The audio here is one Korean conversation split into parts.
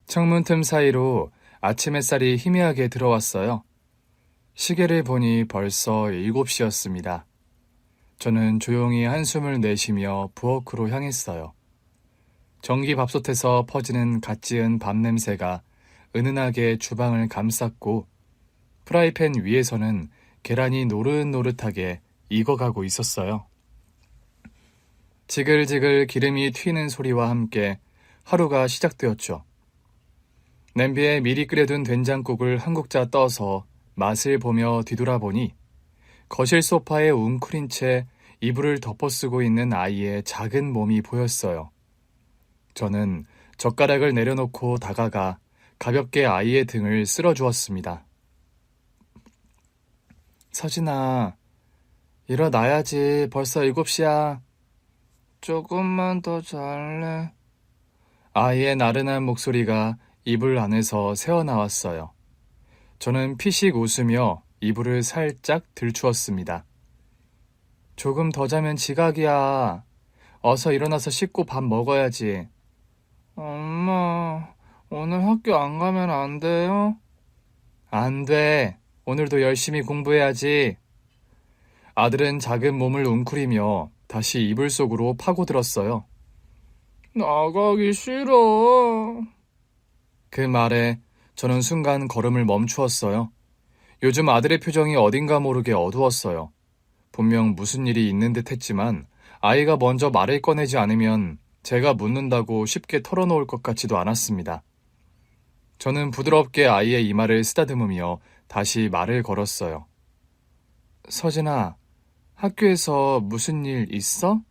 창문 틈 사이로 아침 햇살이 희미하게 들어왔어요. 시계를 보니 벌써 7시였습니다. 저는 조용히 한숨을 내쉬며 부엌으로 향했어요. 전기밥솥에서 퍼지는 갓 지은 밥 냄새가 은은하게 주방을 감쌌고 프라이팬 위에서는 계란이 노릇노릇하게 익어가고 있었어요. 지글지글 기름이 튀는 소리와 함께 하루가 시작되었죠. 냄비에 미리 끓여둔 된장국을 한 국자 떠서 맛을 보며 뒤돌아보니 거실 소파에 웅크린 채 이불을 덮어쓰고 있는 아이의 작은 몸이 보였어요. 저는 젓가락을 내려놓고 다가가 가볍게 아이의 등을 쓸어주었습니다. 서진아, 일어나야지. 벌써 7시야. 조금만 더 잘래. 아이의 나른한 목소리가 이불 안에서 새어나왔어요. 저는 피식 웃으며 이불을 살짝 들추었습니다. 조금 더 자면 지각이야. 어서 일어나서 씻고 밥 먹어야지. 엄마, 오늘 학교 안 가면 안 돼요? 안 돼. 오늘도 열심히 공부해야지. 아들은 작은 몸을 웅크리며 다시 이불 속으로 파고들었어요. 나가기 싫어. 그 말에 저는 순간 걸음을 멈추었어요. 요즘 아들의 표정이 어딘가 모르게 어두웠어요. 분명 무슨 일이 있는 듯 했지만 아이가 먼저 말을 꺼내지 않으면 제가 묻는다고 쉽게 털어놓을 것 같지도 않았습니다. 저는 부드럽게 아이의 이마를 쓰다듬으며 다시 말을 걸었어요. 서진아, 학교에서 무슨 일 있어?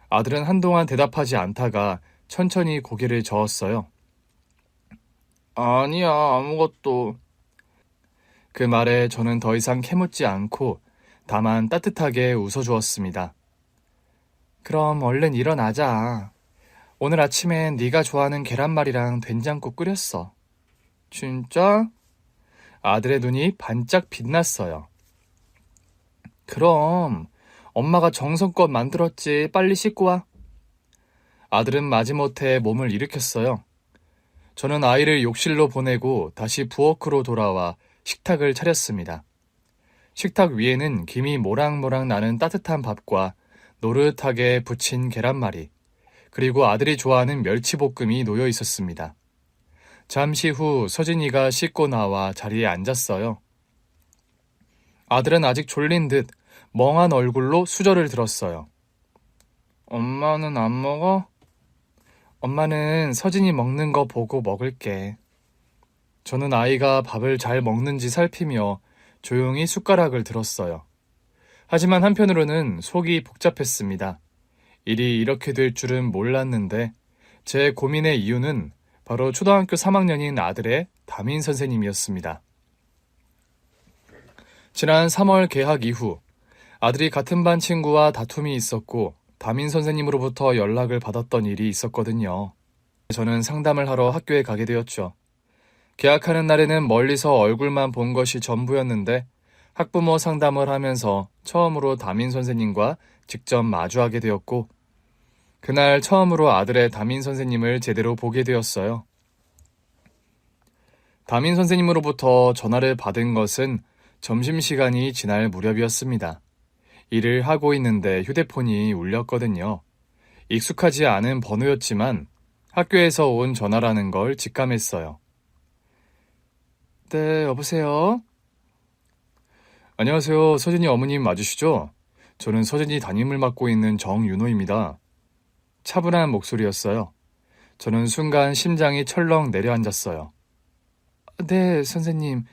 아들은 한동안 대답하지 않다가 천천히 고개를 저었어요. 아니야, 아무것도. 그 말에 저는 더 이상 캐묻지 않고 다만 따뜻하게 웃어주었습니다. 그럼 얼른 일어나자. 오늘 아침엔 네가 좋아하는 계란말이랑 된장국 끓였어. 진짜? 아들의 눈이 반짝 빛났어요. 그럼 엄마가 정성껏 만들었지. 빨리 씻고 와. 아들은 마지못해 몸을 일으켰어요. 저는 아이를 욕실로 보내고 다시 부엌으로 돌아와 식탁을 차렸습니다. 식탁 위에는 김이 모락모락 나는 따뜻한 밥과 노릇하게 부친 계란말이, 그리고 아들이 좋아하는 멸치볶음이 놓여 있었습니다. 잠시 후 서진이가 씻고 나와 자리에 앉았어요. 아들은 아직 졸린 듯 멍한 얼굴로 수저를 들었어요. 엄마는 안 먹어? 엄마는 서진이 먹는 거 보고 먹을게. 저는 아이가 밥을 잘 먹는지 살피며 조용히 숟가락을 들었어요. 하지만 한편으로는 속이 복잡했습니다. 일이 이렇게 될 줄은 몰랐는데 제 고민의 이유는 바로 초등학교 3학년인 아들의 담임 선생님이었습니다. 지난 3월 개학 이후 아들이 같은 반 친구와 다툼이 있었고 담임 선생님으로부터 연락을 받았던 일이 있었거든요. 저는 상담을 하러 학교에 가게 되었죠. 개학하는 날에는 멀리서 얼굴만 본 것이 전부였는데 학부모 상담을 하면서 처음으로 담임 선생님과 직접 마주하게 되었고 그날 처음으로 아들의 담임 선생님을 제대로 보게 되었어요. 담임 선생님으로부터 전화를 받은 것은 점심시간이 지날 무렵이었습니다. 일을 하고 있는데 휴대폰이 울렸거든요. 익숙하지 않은 번호였지만 학교에서 온 전화라는 걸 직감했어요. 네, 여보세요? 안녕하세요. 서진이 어머님 맞으시죠? 저는 서진이 담임을 맡고 있는 정윤호입니다. 차분한 목소리였어요. 저는 순간 심장이 철렁 내려앉았어요. 네, 선생님.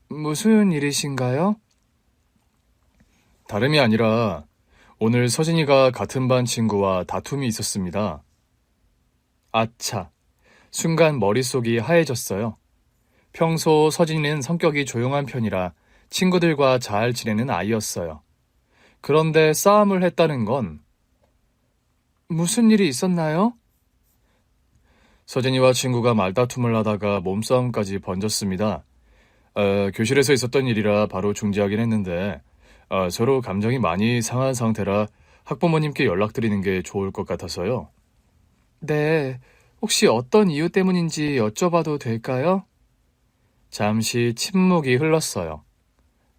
무슨 일이신가요? 다름이 아니라 오늘 서진이가 같은 반 친구와 다툼이 있었습니다. 아차. 순간 머릿속이 하얘졌어요. 평소 서진이는 성격이 조용한 편이라 친구들과 잘 지내는 아이였어요. 그런데 싸움을 했다는 건 무슨 일이 있었나요? 서진이와 친구가 말다툼을 하다가 몸싸움까지 번졌습니다. 교실에서 있었던 일이라 바로 중지하긴 했는데 서로 감정이 많이 상한 상태라 학부모님께 연락드리는 게 좋을 것 같아서요. 네, 혹시 어떤 이유 때문인지 여쭤봐도 될까요? 잠시 침묵이 흘렀어요.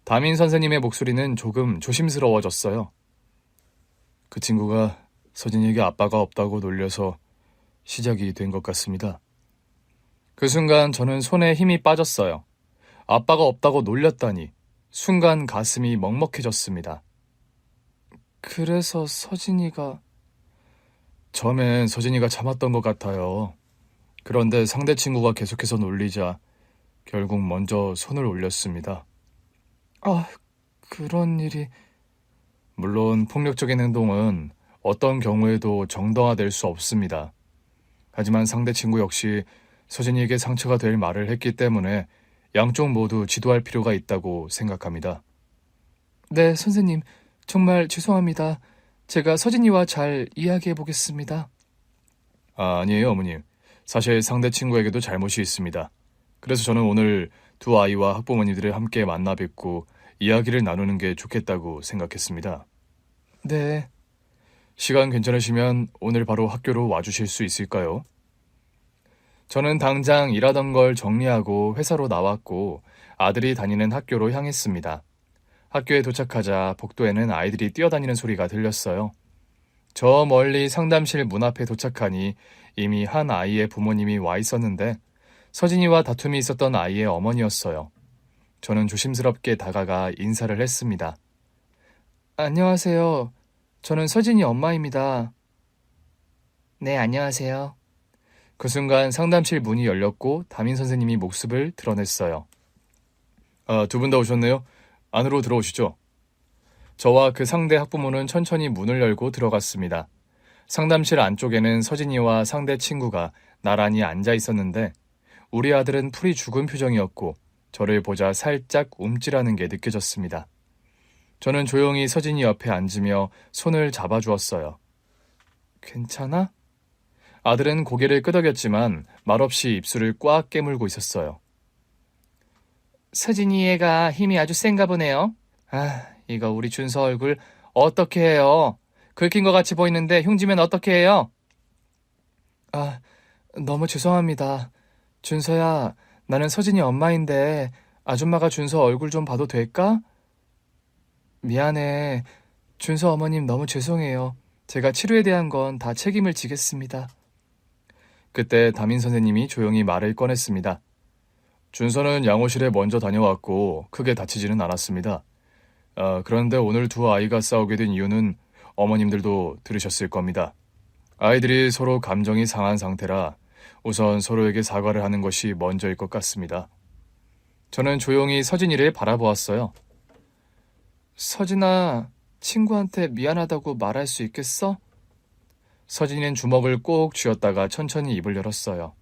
담임 선생님의 목소리는 조금 조심스러워졌어요. 그 친구가 서진이에게 아빠가 없다고 놀려서 시작이 된 것 같습니다. 그 순간 저는 손에 힘이 빠졌어요. 아빠가 없다고 놀렸다니 순간 가슴이 먹먹해졌습니다. 그래서 서진이가... 처음엔 서진이가 참았던 것 같아요. 그런데 상대 친구가 계속해서 놀리자 결국 먼저 손을 올렸습니다. 아, 그런 일이... 물론 폭력적인 행동은 어떤 경우에도 정당화될 수 없습니다. 하지만 상대 친구 역시 서진이에게 상처가 될 말을 했기 때문에 양쪽 모두 지도할 필요가 있다고 생각합니다. 네, 선생님. 정말 죄송합니다. 제가 서진이와 잘 이야기해 보겠습니다. 아니에요, 어머님. 사실 상대 친구에게도 잘못이 있습니다. 그래서 저는 오늘 두 아이와 학부모님들을 함께 만나 뵙고 이야기를 나누는 게 좋겠다고 생각했습니다. 네. 시간 괜찮으시면 오늘 바로 학교로 와주실 수 있을까요? 저는 당장 일하던 걸 정리하고 회사로 나왔고 아들이 다니는 학교로 향했습니다. 학교에 도착하자 복도에는 아이들이 뛰어다니는 소리가 들렸어요. 저 멀리 상담실 문 앞에 도착하니 이미 한 아이의 부모님이 와 있었는데 서진이와 다툼이 있었던 아이의 어머니였어요. 저는 조심스럽게 다가가 인사를 했습니다. 안녕하세요. 저는 서진이 엄마입니다. 네, 안녕하세요. 그 순간 상담실 문이 열렸고 담임 선생님이 모습을 드러냈어요. 두 분 다 오셨네요. 안으로 들어오시죠. 저와 그 상대 학부모는 천천히 문을 열고 들어갔습니다. 상담실 안쪽에는 서진이와 상대 친구가 나란히 앉아 있었는데 우리 아들은 풀이 죽은 표정이었고 저를 보자 살짝 움찔하는 게 느껴졌습니다. 저는 조용히 서진이 옆에 앉으며 손을 잡아주었어요. 괜찮아? 아들은 고개를 끄덕였지만 말없이 입술을 꽉 깨물고 있었어요. 서진이 얘가 힘이 아주 센가 보네요. 아, 이거 우리 준서 얼굴 어떻게 해요? 긁힌 것 같이 보이는데 흉지면 어떻게 해요? 아, 너무 죄송합니다. 준서야, 나는 서진이 엄마인데 아줌마가 준서 얼굴 좀 봐도 될까? 미안해. 준서 어머님 너무 죄송해요. 제가 치료에 대한 건 다 책임을 지겠습니다. 그때 담임 선생님이 조용히 말을 꺼냈습니다. 준서는 양호실에 먼저 다녀왔고 크게 다치지는 않았습니다. 그런데 오늘 두 아이가 싸우게 된 이유는 어머님들도 들으셨을 겁니다. 아이들이 서로 감정이 상한 상태라 우선 서로에게 사과를 하는 것이 먼저일 것 같습니다. 저는 조용히 서진이를 바라보았어요. 서진아, 친구한테 미안하다고 말할 수 있겠어? 서진이는 주먹을 꼭 쥐었다가 천천히 입을 열었어요.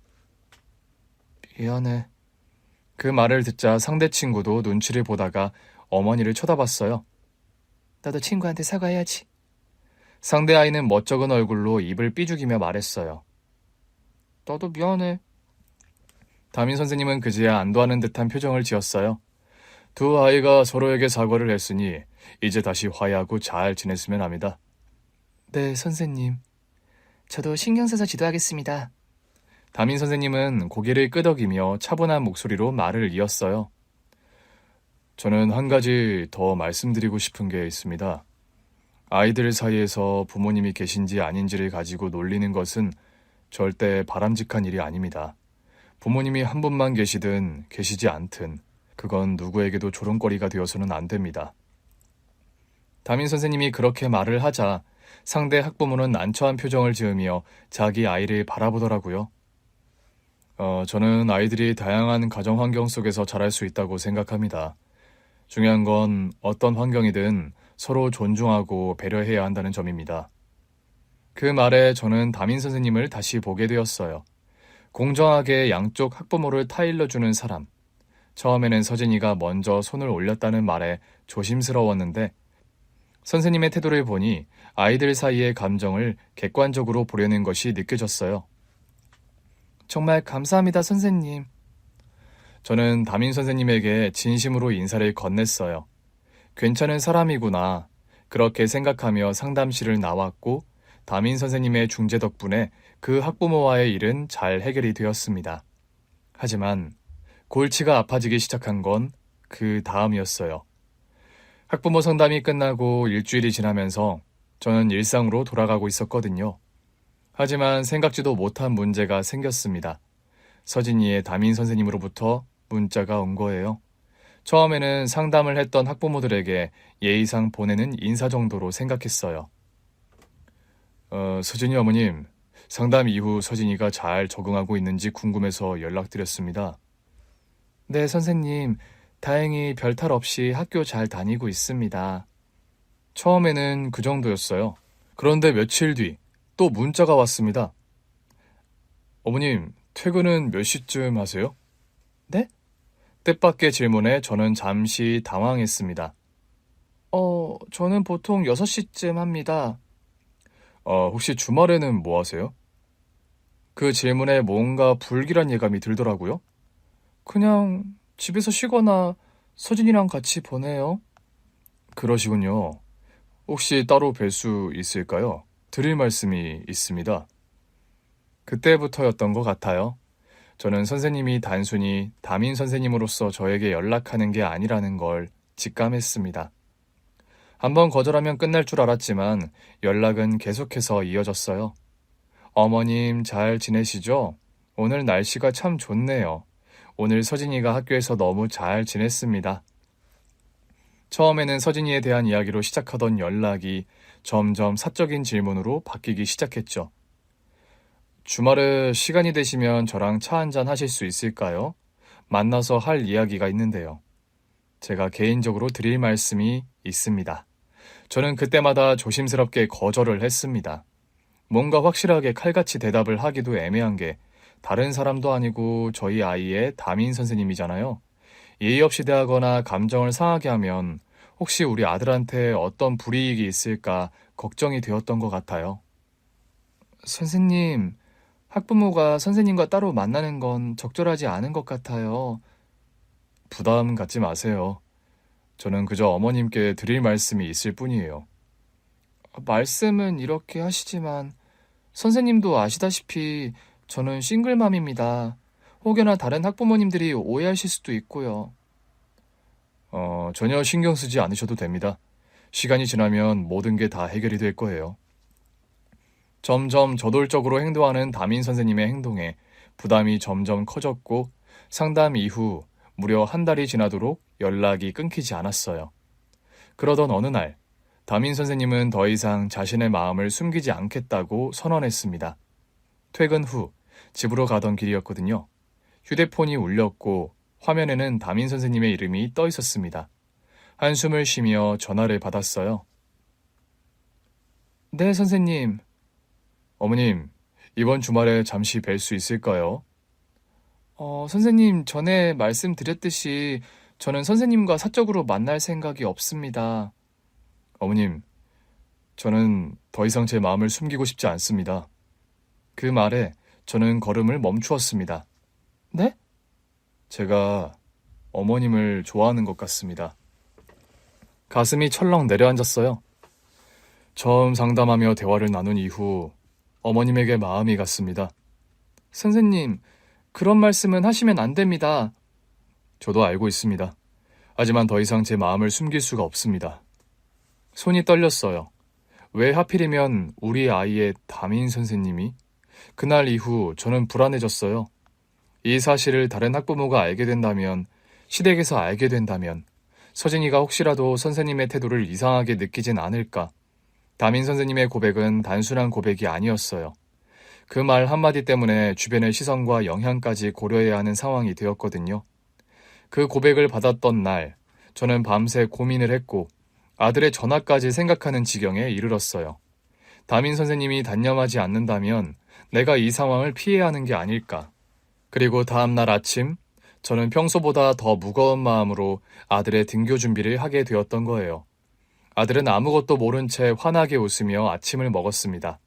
미안해. 그 말을 듣자 상대 친구도 눈치를 보다가 어머니를 쳐다봤어요. 나도 친구한테 사과해야지. 상대 아이는 멋쩍은 얼굴로 입을 삐죽이며 말했어요. 나도 미안해. 담임 선생님은 그제야 안도하는 듯한 표정을 지었어요. 두 아이가 서로에게 사과를 했으니 이제 다시 화해하고 잘 지냈으면 합니다. 네, 선생님. 저도 신경 써서 지도하겠습니다. 담임 선생님은 고개를 끄덕이며 차분한 목소리로 말을 이었어요. 저는 한 가지 더 말씀드리고 싶은 게 있습니다. 아이들 사이에서 부모님이 계신지 아닌지를 가지고 놀리는 것은 절대 바람직한 일이 아닙니다. 부모님이 한 분만 계시든 계시지 않든 그건 누구에게도 조롱거리가 되어서는 안 됩니다. 담임 선생님이 그렇게 말을 하자 상대 학부모는 난처한 표정을 지으며 자기 아이를 바라보더라고요. 저는 아이들이 다양한 가정 환경 속에서 자랄 수 있다고 생각합니다. 중요한 건 어떤 환경이든 서로 존중하고 배려해야 한다는 점입니다. 그 말에 저는 담임 선생님을 다시 보게 되었어요. 공정하게 양쪽 학부모를 타일러주는 사람. 처음에는 서진이가 먼저 손을 올렸다는 말에 조심스러웠는데 선생님의 태도를 보니 아이들 사이의 감정을 객관적으로 보려는 것이 느껴졌어요. 정말 감사합니다, 선생님. 저는 담임 선생님에게 진심으로 인사를 건넸어요. 괜찮은 사람이구나. 그렇게 생각하며 상담실을 나왔고 담임 선생님의 중재 덕분에 그 학부모와의 일은 잘 해결이 되었습니다. 하지만 골치가 아파지기 시작한 건 그 다음이었어요. 학부모 상담이 끝나고 일주일이 지나면서 저는 일상으로 돌아가고 있었거든요. 하지만 생각지도 못한 문제가 생겼습니다. 서진이의 담임 선생님으로부터 문자가 온 거예요. 처음에는 상담을 했던 학부모들에게 예의상 보내는 인사 정도로 생각했어요. 서진이 어머님, 상담 이후 서진이가 잘 적응하고 있는지 궁금해서 연락드렸습니다. 네, 선생님. 다행히 별탈 없이 학교 잘 다니고 있습니다. 처음에는 그 정도였어요. 그런데 며칠 뒤 또 문자가 왔습니다. 어머님, 퇴근은 몇 시쯤 하세요? 네? 뜻밖의 질문에 저는 잠시 당황했습니다. 저는 보통 6시쯤 합니다. 혹시 주말에는 뭐 하세요? 그 질문에 뭔가 불길한 예감이 들더라고요. 그냥 집에서 쉬거나 서진이랑 같이 보내요. 그러시군요. 혹시 따로 뵐 수 있을까요? 드릴 말씀이 있습니다. 그때부터였던 것 같아요. 저는 선생님이 단순히 담임 선생님으로서 저에게 연락하는 게 아니라는 걸 직감했습니다. 한번 거절하면 끝날 줄 알았지만 연락은 계속해서 이어졌어요. 어머님 잘 지내시죠? 오늘 날씨가 참 좋네요. 오늘 서진이가 학교에서 너무 잘 지냈습니다. 처음에는 서진이에 대한 이야기로 시작하던 연락이 점점 사적인 질문으로 바뀌기 시작했죠. 주말에 시간이 되시면 저랑 차 한잔 하실 수 있을까요? 만나서 할 이야기가 있는데요. 제가 개인적으로 드릴 말씀이 있습니다. 저는 그때마다 조심스럽게 거절을 했습니다. 뭔가 확실하게 칼같이 대답을 하기도 애매한 게 다른 사람도 아니고 저희 아이의 담임 선생님이잖아요. 예의 없이 대하거나 감정을 상하게 하면 혹시 우리 아들한테 어떤 불이익이 있을까 걱정이 되었던 것 같아요. 선생님, 학부모가 선생님과 따로 만나는 건 적절하지 않은 것 같아요. 부담 갖지 마세요. 저는 그저 어머님께 드릴 말씀이 있을 뿐이에요. 말씀은 이렇게 하시지만 선생님도 아시다시피 저는 싱글맘입니다. 혹여나 다른 학부모님들이 오해하실 수도 있고요. 전혀 신경 쓰지 않으셔도 됩니다. 시간이 지나면 모든 게 다 해결이 될 거예요. 점점 저돌적으로 행동하는 담임 선생님의 행동에 부담이 점점 커졌고 상담 이후 무려 한 달이 지나도록 연락이 끊기지 않았어요. 그러던 어느 날 담임 선생님은 더 이상 자신의 마음을 숨기지 않겠다고 선언했습니다. 퇴근 후 집으로 가던 길이었거든요. 휴대폰이 울렸고 화면에는 담임 선생님의 이름이 떠 있었습니다. 한숨을 쉬며 전화를 받았어요. 네, 선생님. 어머님, 이번 주말에 잠시 뵐 수 있을까요? 선생님, 전에 말씀드렸듯이 저는 선생님과 사적으로 만날 생각이 없습니다. 어머님, 저는 더 이상 제 마음을 숨기고 싶지 않습니다. 그 말에 저는 걸음을 멈추었습니다. 네? 제가 어머님을 좋아하는 것 같습니다. 가슴이 철렁 내려앉았어요. 처음 상담하며 대화를 나눈 이후 어머님에게 마음이 갔습니다. 선생님, 그런 말씀은 하시면 안 됩니다. 저도 알고 있습니다. 하지만 더 이상 제 마음을 숨길 수가 없습니다. 손이 떨렸어요. 왜 하필이면 우리 아이의 담임 선생님이? 그날 이후 저는 불안해졌어요. 이 사실을 다른 학부모가 알게 된다면, 시댁에서 알게 된다면, 서진이가 혹시라도 선생님의 태도를 이상하게 느끼진 않을까. 담임 선생님의 고백은 단순한 고백이 아니었어요. 그 말 한마디 때문에 주변의 시선과 영향까지 고려해야 하는 상황이 되었거든요. 그 고백을 받았던 날, 저는 밤새 고민을 했고 아들의 전화까지 생각하는 지경에 이르렀어요. 담임 선생님이 단념하지 않는다면 내가 이 상황을 피해야 하는 게 아닐까. 그리고 다음 날 아침, 저는 평소보다 더 무거운 마음으로 아들의 등교 준비를 하게 되었던 거예요. 아들은 아무것도 모른 채 환하게 웃으며 아침을 먹었습니다.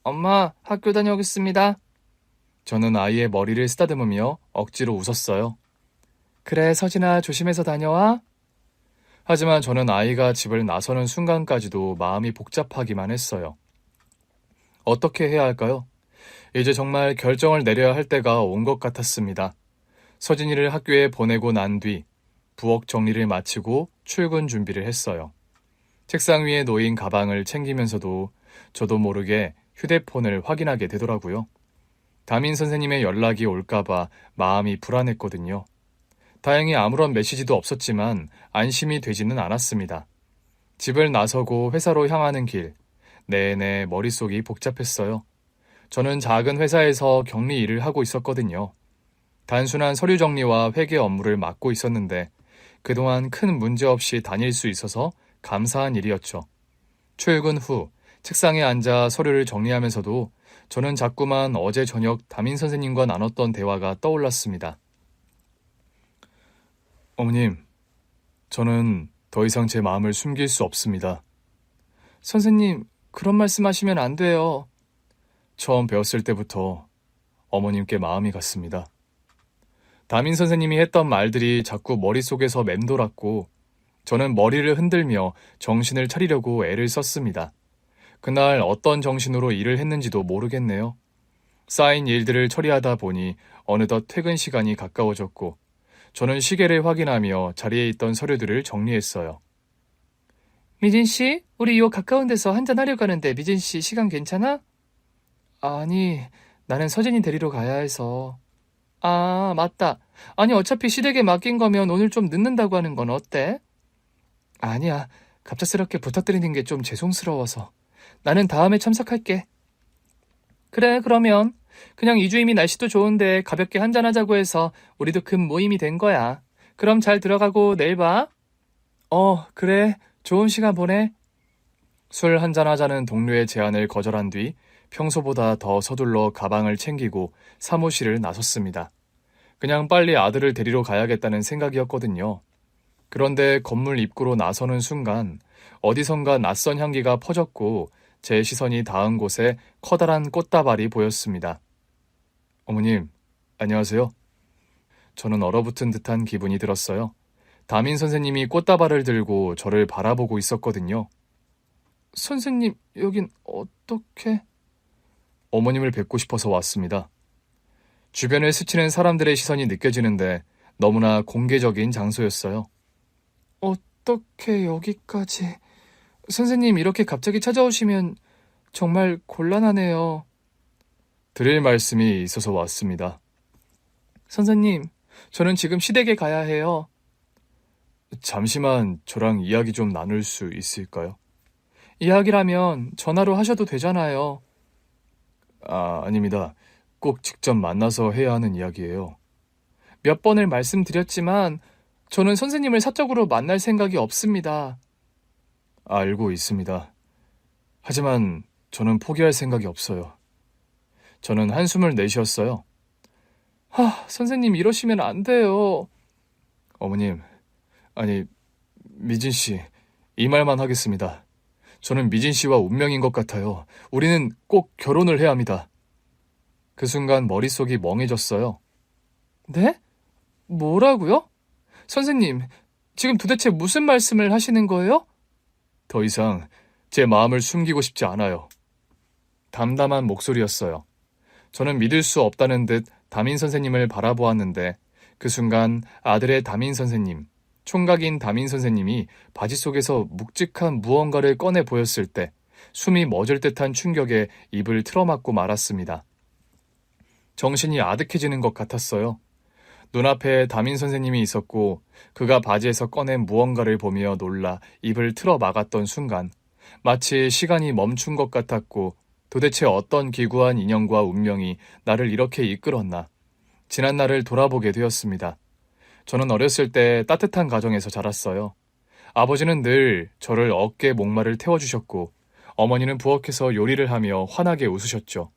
엄마, 학교 다녀오겠습니다. 저는 아이의 머리를 쓰다듬으며 억지로 웃었어요. 그래, 서진아, 조심해서 다녀와. 하지만 저는 아이가 집을 나서는 순간까지도 마음이 복잡하기만 했어요. 어떻게 해야 할까요? 이제 정말 결정을 내려야 할 때가 온 것 같았습니다. 서진이를 학교에 보내고 난 뒤 부엌 정리를 마치고 출근 준비를 했어요. 책상 위에 놓인 가방을 챙기면서도 저도 모르게 휴대폰을 확인하게 되더라고요. 담임 선생님의 연락이 올까봐 마음이 불안했거든요. 다행히 아무런 메시지도 없었지만 안심이 되지는 않았습니다. 집을 나서고 회사로 향하는 길, 내내 머릿속이 복잡했어요. 저는 작은 회사에서 격리 일을 하고 있었거든요. 단순한 서류 정리와 회계 업무를 맡고 있었는데 그동안 큰 문제 없이 다닐 수 있어서 감사한 일이었죠. 출근 후 책상에 앉아 서류를 정리하면서도 저는 자꾸만 어제 저녁 담임 선생님과 나눴던 대화가 떠올랐습니다. 어머님, 저는 더 이상 제 마음을 숨길 수 없습니다. 선생님, 그런 말씀하시면 안 돼요. 처음 배웠을 때부터 어머님께 마음이 갔습니다. 담임 선생님이 했던 말들이 자꾸 머릿속에서 맴돌았고 저는 머리를 흔들며 정신을 차리려고 애를 썼습니다. 그날 어떤 정신으로 일을 했는지도 모르겠네요. 쌓인 일들을 처리하다 보니 어느덧 퇴근 시간이 가까워졌고 저는 시계를 확인하며 자리에 있던 서류들을 정리했어요. 미진 씨, 우리 요 가까운 데서 한잔 하려고 하는데 미진 씨 시간 괜찮아? 아니, 나는 서진이 데리러 가야 해서. 아, 맞다. 아니, 어차피 시댁에 맡긴 거면 오늘 좀 늦는다고 하는 건 어때? 아니야. 갑작스럽게 부탁드리는 게 좀 죄송스러워서. 나는 다음에 참석할게. 그래, 그러면. 그냥 이주임이 날씨도 좋은데 가볍게 한잔하자고 해서 우리도 금 모임이 된 거야. 그럼 잘 들어가고 내일 봐. 그래. 좋은 시간 보내. 술 한잔하자는 동료의 제안을 거절한 뒤 평소보다 더 서둘러 가방을 챙기고 사무실을 나섰습니다. 그냥 빨리 아들을 데리러 가야겠다는 생각이었거든요. 그런데 건물 입구로 나서는 순간 어디선가 낯선 향기가 퍼졌고 제 시선이 닿은 곳에 커다란 꽃다발이 보였습니다. 어머님, 안녕하세요. 저는 얼어붙은 듯한 기분이 들었어요. 담임 선생님이 꽃다발을 들고 저를 바라보고 있었거든요. 선생님, 여긴 어떻게? 어머님을 뵙고 싶어서 왔습니다. 주변을 스치는 사람들의 시선이 느껴지는데 너무나 공개적인 장소였어요. 어떻게 여기까지? 선생님, 이렇게 갑자기 찾아오시면 정말 곤란하네요. 드릴 말씀이 있어서 왔습니다. 선생님, 저는 지금 시댁에 가야 해요. 잠시만 저랑 이야기 좀 나눌 수 있을까요? 이야기라면 전화로 하셔도 되잖아요. 아닙니다. 꼭 직접 만나서 해야 하는 이야기예요. 몇 번을 말씀드렸지만 저는 선생님을 사적으로 만날 생각이 없습니다. 알고 있습니다. 하지만 저는 포기할 생각이 없어요. 저는 한숨을 내쉬었어요. 선생님 이러시면 안 돼요. 어머님, 아니, 미진 씨, 이 말만 하겠습니다. 저는 미진 씨와 운명인 것 같아요. 우리는 꼭 결혼을 해야 합니다. 그 순간 머릿속이 멍해졌어요. 네? 뭐라고요? 선생님, 지금 도대체 무슨 말씀을 하시는 거예요? 더 이상 제 마음을 숨기고 싶지 않아요. 담담한 목소리였어요. 저는 믿을 수 없다는 듯 담임 선생님을 바라보았는데 그 순간 아들의 담임 선생님, 총각인 담임 선생님이 바지 속에서 묵직한 무언가를 꺼내 보였을 때 숨이 멎을 듯한 충격에 입을 틀어막고 말았습니다. 정신이 아득해지는 것 같았어요. 눈앞에 담임 선생님이 있었고 그가 바지에서 꺼낸 무언가를 보며 놀라 입을 틀어 막았던 순간 마치 시간이 멈춘 것 같았고 도대체 어떤 기구한 인연과 운명이 나를 이렇게 이끌었나. 지난 날을 돌아보게 되었습니다. 저는 어렸을 때 따뜻한 가정에서 자랐어요. 아버지는 늘 저를 어깨 목마를 태워주셨고 어머니는 부엌에서 요리를 하며 환하게 웃으셨죠.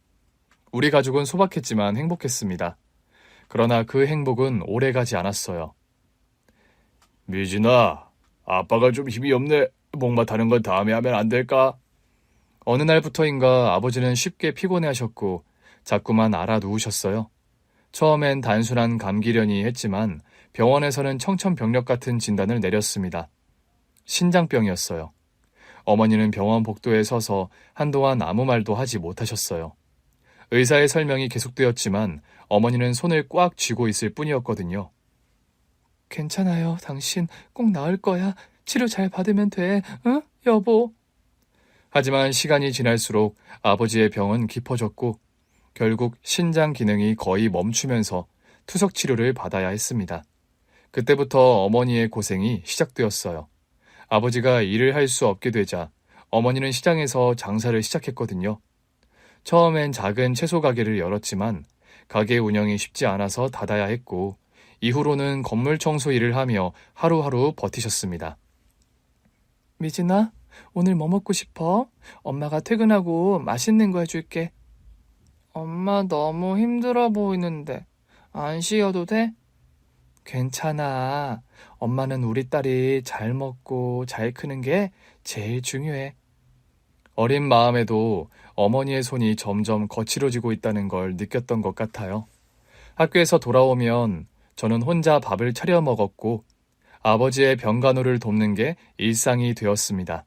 우리 가족은 소박했지만 행복했습니다. 그러나 그 행복은 오래가지 않았어요. 미진아, 아빠가 좀 힘이 없네. 목마 타는 건 다음에 하면 안 될까? 어느 날부터인가 아버지는 쉽게 피곤해하셨고 자꾸만 알아 누우셨어요. 처음엔 단순한 감기려니 했지만 병원에서는 청천벽력 같은 진단을 내렸습니다. 신장병이었어요. 어머니는 병원 복도에 서서 한동안 아무 말도 하지 못하셨어요. 의사의 설명이 계속되었지만 어머니는 손을 꽉 쥐고 있을 뿐이었거든요. 괜찮아요. 당신 꼭 나을 거야. 치료 잘 받으면 돼. 응? 여보. 하지만 시간이 지날수록 아버지의 병은 깊어졌고 결국 신장 기능이 거의 멈추면서 투석 치료를 받아야 했습니다. 그때부터 어머니의 고생이 시작되었어요. 아버지가 일을 할 수 없게 되자 어머니는 시장에서 장사를 시작했거든요. 처음엔 작은 채소 가게를 열었지만 가게 운영이 쉽지 않아서 닫아야 했고 이후로는 건물 청소 일을 하며 하루하루 버티셨습니다. 미진아, 오늘 뭐 먹고 싶어? 엄마가 퇴근하고 맛있는 거 해줄게. 엄마 너무 힘들어 보이는데 안 쉬어도 돼? 괜찮아. 엄마는 우리 딸이 잘 먹고 잘 크는 게 제일 중요해. 어린 마음에도 어머니의 손이 점점 거칠어지고 있다는 걸 느꼈던 것 같아요. 학교에서 돌아오면 저는 혼자 밥을 차려 먹었고 아버지의 병간호를 돕는 게 일상이 되었습니다.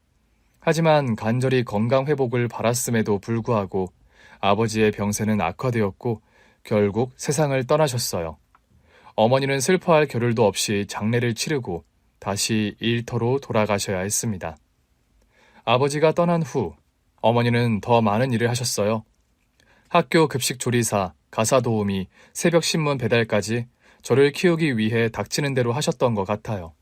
하지만 간절히 건강 회복을 바랐음에도 불구하고 아버지의 병세는 악화되었고 결국 세상을 떠나셨어요. 어머니는 슬퍼할 겨를도 없이 장례를 치르고 다시 일터로 돌아가셔야 했습니다. 아버지가 떠난 후 어머니는 더 많은 일을 하셨어요. 학교 급식 조리사, 가사 도우미, 새벽 신문 배달까지 저를 키우기 위해 닥치는 대로 하셨던 것 같아요.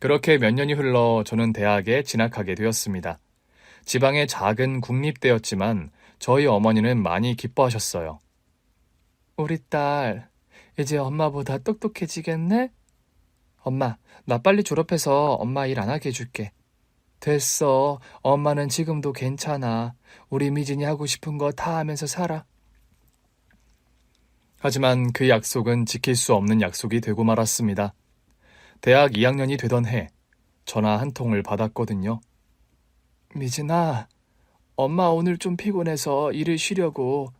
그렇게 몇 년이 흘러 저는 대학에 진학하게 되었습니다. 지방의 작은 국립대였지만 저희 어머니는 많이 기뻐하셨어요. 우리 딸, 이제 엄마보다 똑똑해지겠네? 엄마, 나 빨리 졸업해서 엄마 일 안 하게 해줄게. 됐어. 엄마는 지금도 괜찮아. 우리 미진이 하고 싶은 거 다 하면서 살아. 하지만 그 약속은 지킬 수 없는 약속이 되고 말았습니다. 대학 2학년이 되던 해, 전화 한 통을 받았거든요. 미진아, 엄마 오늘 좀 피곤해서 일을 쉬려고.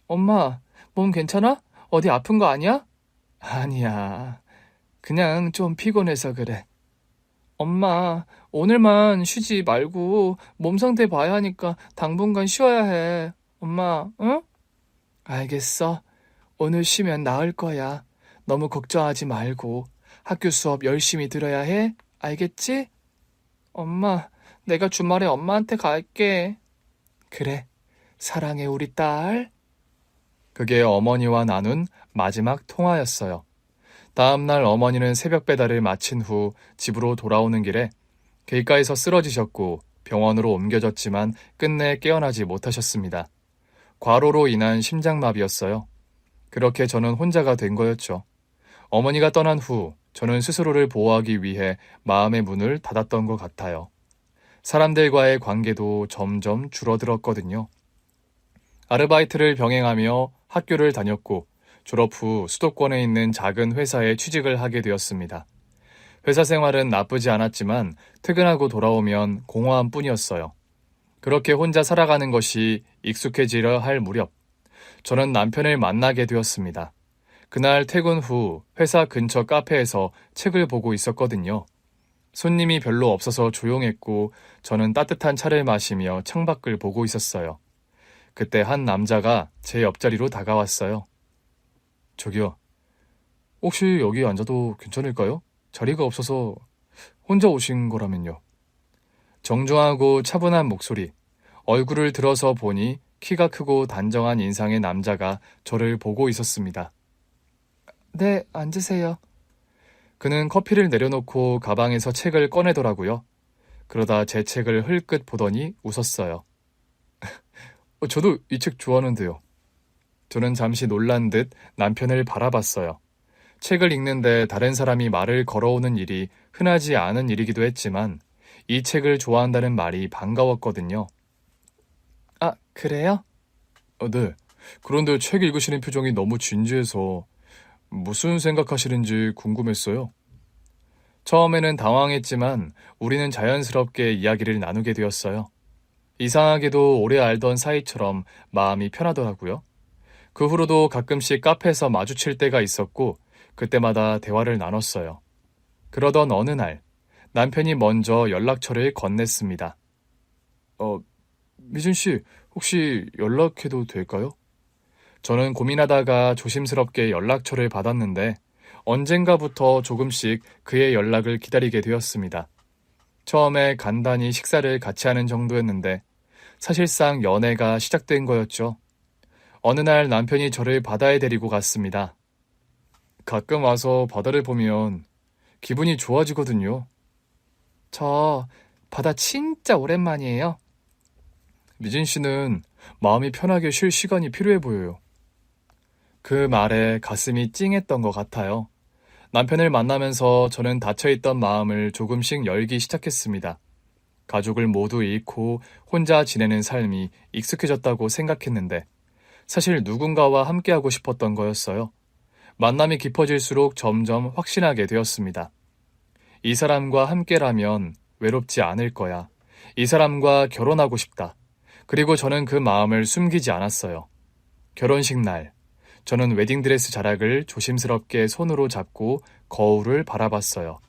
엄마, 몸 괜찮아? 어디 아픈 거 아니야? 아니야. 그냥 좀 피곤해서 그래. 엄마, 오늘만 쉬지 말고 몸 상태 봐야 하니까 당분간 쉬어야 해. 엄마, 응? 알겠어. 오늘 쉬면 나을 거야. 너무 걱정하지 말고 학교 수업 열심히 들어야 해. 알겠지? 엄마, 내가 주말에 엄마한테 갈게. 그래, 사랑해 우리 딸. 그게 어머니와 나눈 마지막 통화였어요. 다음날 어머니는 새벽 배달을 마친 후 집으로 돌아오는 길에 길가에서 쓰러지셨고 병원으로 옮겨졌지만 끝내 깨어나지 못하셨습니다. 과로로 인한 심장마비였어요. 그렇게 저는 혼자가 된 거였죠. 어머니가 떠난 후 저는 스스로를 보호하기 위해 마음의 문을 닫았던 것 같아요. 사람들과의 관계도 점점 줄어들었거든요. 아르바이트를 병행하며 학교를 다녔고 졸업 후 수도권에 있는 작은 회사에 취직을 하게 되었습니다. 회사 생활은 나쁘지 않았지만 퇴근하고 돌아오면 공허한 뿐이었어요. 그렇게 혼자 살아가는 것이 익숙해지려 할 무렵, 저는 남편을 만나게 되었습니다. 그날 퇴근 후 회사 근처 카페에서 책을 보고 있었거든요. 손님이 별로 없어서 조용했고 저는 따뜻한 차를 마시며 창밖을 보고 있었어요. 그때 한 남자가 제 옆자리로 다가왔어요. 저기요, 혹시 여기 앉아도 괜찮을까요? 자리가 없어서 혼자 오신 거라면요. 정중하고 차분한 목소리, 얼굴을 들어서 보니 키가 크고 단정한 인상의 남자가 저를 보고 있었습니다. 네, 앉으세요. 그는 커피를 내려놓고 가방에서 책을 꺼내더라고요. 그러다 제 책을 흘끗 보더니 웃었어요. 저도 이 책 좋아하는데요. 저는 잠시 놀란 듯 남편을 바라봤어요. 책을 읽는데 다른 사람이 말을 걸어오는 일이 흔하지 않은 일이기도 했지만 이 책을 좋아한다는 말이 반가웠거든요. 아, 그래요? 네. 그런데 책 읽으시는 표정이 너무 진지해서 무슨 생각하시는지 궁금했어요. 처음에는 당황했지만 우리는 자연스럽게 이야기를 나누게 되었어요. 이상하게도 오래 알던 사이처럼 마음이 편하더라고요. 그 후로도 가끔씩 카페에서 마주칠 때가 있었고 그때마다 대화를 나눴어요. 그러던 어느 날 남편이 먼저 연락처를 건넸습니다. 미준 씨, 혹시 연락해도 될까요? 저는 고민하다가 조심스럽게 연락처를 받았는데 언젠가부터 조금씩 그의 연락을 기다리게 되었습니다. 처음에 간단히 식사를 같이 하는 정도였는데 사실상 연애가 시작된 거였죠. 어느 날 남편이 저를 바다에 데리고 갔습니다. 가끔 와서 바다를 보면 기분이 좋아지거든요. 저 바다 진짜 오랜만이에요. 미진 씨는 마음이 편하게 쉴 시간이 필요해 보여요. 그 말에 가슴이 찡했던 것 같아요. 남편을 만나면서 저는 닫혀있던 마음을 조금씩 열기 시작했습니다. 가족을 모두 잃고 혼자 지내는 삶이 익숙해졌다고 생각했는데 사실 누군가와 함께하고 싶었던 거였어요. 만남이 깊어질수록 점점 확신하게 되었습니다. 이 사람과 함께라면 외롭지 않을 거야. 이 사람과 결혼하고 싶다. 그리고 저는 그 마음을 숨기지 않았어요. 결혼식 날, 저는 웨딩드레스 자락을 조심스럽게 손으로 잡고 거울을 바라봤어요.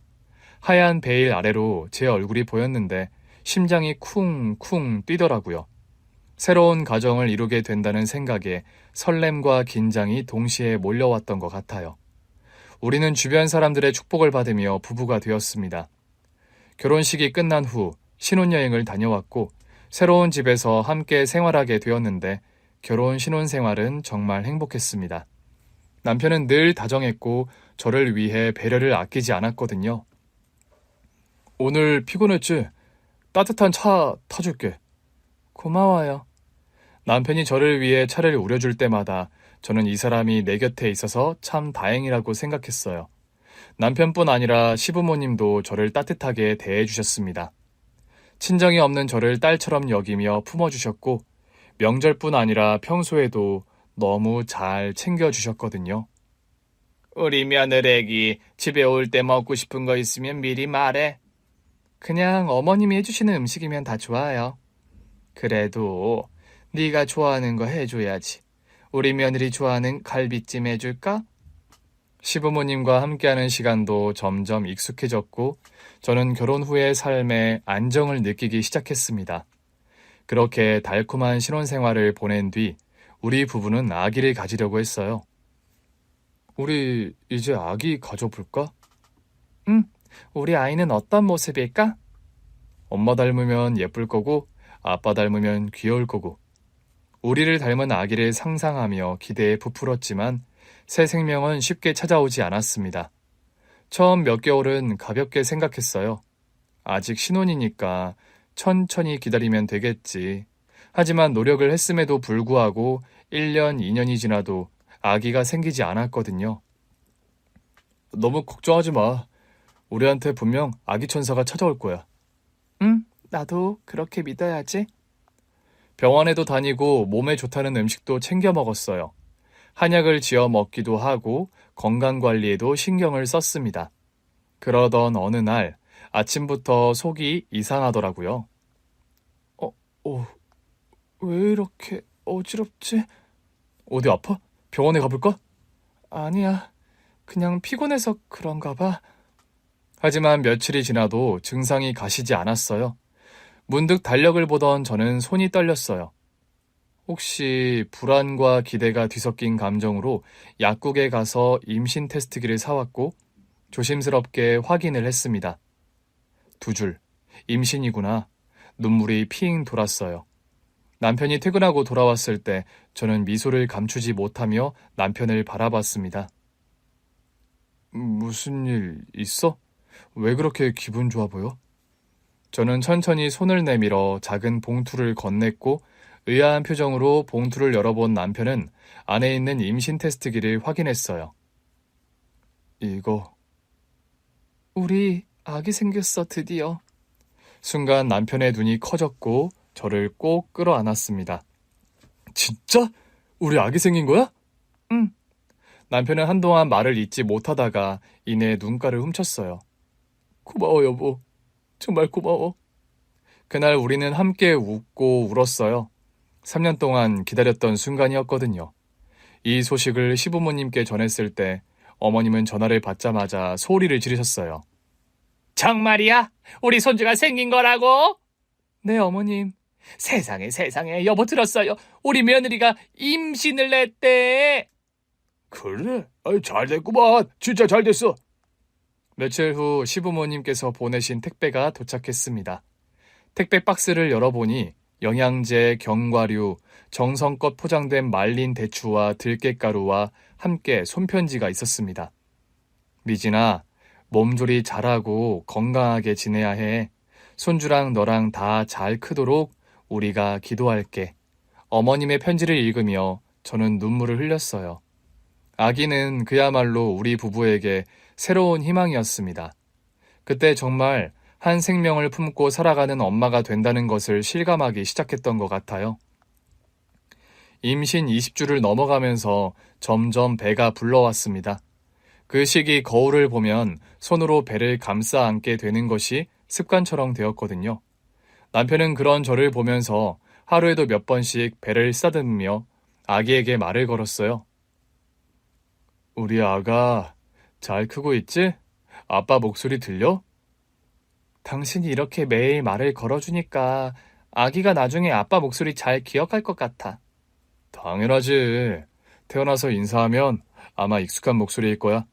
하얀 베일 아래로 제 얼굴이 보였는데 심장이 쿵쿵 뛰더라고요. 새로운 가정을 이루게 된다는 생각에 설렘과 긴장이 동시에 몰려왔던 것 같아요. 우리는 주변 사람들의 축복을 받으며 부부가 되었습니다. 결혼식이 끝난 후 신혼여행을 다녀왔고 새로운 집에서 함께 생활하게 되었는데 결혼 신혼생활은 정말 행복했습니다. 남편은 늘 다정했고 저를 위해 배려를 아끼지 않았거든요. 오늘 피곤했지? 따뜻한 차 타줄게. 고마워요. 남편이 저를 위해 차를 우려줄 때마다 저는 이 사람이 내 곁에 있어서 참 다행이라고 생각했어요. 남편뿐 아니라 시부모님도 저를 따뜻하게 대해주셨습니다. 친정이 없는 저를 딸처럼 여기며 품어주셨고 명절뿐 아니라 평소에도 너무 잘 챙겨주셨거든요. 우리 며느리기 집에 올 때 먹고 싶은 거 있으면 미리 말해. 그냥 어머님이 해주시는 음식이면 다 좋아요. 그래도 네가 좋아하는 거 해줘야지. 우리 며느리 좋아하는 갈비찜 해줄까? 시부모님과 함께하는 시간도 점점 익숙해졌고 저는 결혼 후의 삶에 안정을 느끼기 시작했습니다. 그렇게 달콤한 신혼생활을 보낸 뒤 우리 부부는 아기를 가지려고 했어요. 우리 이제 아기 가져볼까? 응, 우리 아이는 어떤 모습일까? 엄마 닮으면 예쁠 거고 아빠 닮으면 귀여울 거고 우리를 닮은 아기를 상상하며 기대에 부풀었지만 새 생명은 쉽게 찾아오지 않았습니다. 처음 몇 개월은 가볍게 생각했어요. 아직 신혼이니까 천천히 기다리면 되겠지. 하지만 노력을 했음에도 불구하고 1년, 2년이 지나도 아기가 생기지 않았거든요. 너무 걱정하지 마. 우리한테 분명 아기 천사가 찾아올 거야. 응, 나도 그렇게 믿어야지. 병원에도 다니고 몸에 좋다는 음식도 챙겨 먹었어요. 한약을 지어 먹기도 하고 건강관리에도 신경을 썼습니다. 그러던 어느 날 아침부터 속이 이상하더라고요. 왜 이렇게 어지럽지? 어디 아파? 병원에 가볼까? 아니야, 그냥 피곤해서 그런가 봐. 하지만 며칠이 지나도 증상이 가시지 않았어요. 문득 달력을 보던 저는 손이 떨렸어요. 혹시 불안과 기대가 뒤섞인 감정으로 약국에 가서 임신 테스트기를 사왔고 조심스럽게 확인을 했습니다. 2줄, 임신이구나. 눈물이 핑 돌았어요. 남편이 퇴근하고 돌아왔을 때 저는 미소를 감추지 못하며 남편을 바라봤습니다. 무슨 일 있어? 왜 그렇게 기분 좋아 보여? 저는 천천히 손을 내밀어 작은 봉투를 건넸고 의아한 표정으로 봉투를 열어본 남편은 안에 있는 임신 테스트기를 확인했어요. 이거... 우리 아기 생겼어, 드디어. 순간 남편의 눈이 커졌고 저를 꼭 끌어안았습니다. 진짜? 우리 아기 생긴 거야? 응. 남편은 한동안 말을 잇지 못하다가 이내 눈가를 훔쳤어요. 고마워, 여보. 정말 고마워. 그날 우리는 함께 웃고 울었어요. 3년 동안 기다렸던 순간이었거든요. 이 소식을 시부모님께 전했을 때 어머님은 전화를 받자마자 소리를 지르셨어요. 정말이야? 우리 손주가 생긴 거라고? 네, 어머님. 세상에 세상에 여보 들었어요. 우리 며느리가 임신을 했대. 그래? 잘 됐구만. 진짜 잘 됐어. 며칠 후 시부모님께서 보내신 택배가 도착했습니다. 택배 박스를 열어보니 영양제, 견과류, 정성껏 포장된 말린 대추와 들깨가루와 함께 손편지가 있었습니다. 미진아, 몸조리 잘하고 건강하게 지내야 해. 손주랑 너랑 다 잘 크도록 우리가 기도할게. 어머님의 편지를 읽으며 저는 눈물을 흘렸어요. 아기는 그야말로 우리 부부에게 새로운 희망이었습니다. 그때 정말 한 생명을 품고 살아가는 엄마가 된다는 것을 실감하기 시작했던 것 같아요. 임신 20주를 넘어가면서 점점 배가 불러왔습니다. 그 시기 거울을 보면 손으로 배를 감싸 안게 되는 것이 습관처럼 되었거든요. 남편은 그런 저를 보면서 하루에도 몇 번씩 배를 쓰다듬으며 아기에게 말을 걸었어요. 우리 아가 잘 크고 있지? 아빠 목소리 들려? 당신이 이렇게 매일 말을 걸어주니까 아기가 나중에 아빠 목소리 잘 기억할 것 같아. 당연하지. 태어나서 인사하면 아마 익숙한 목소리일 거야.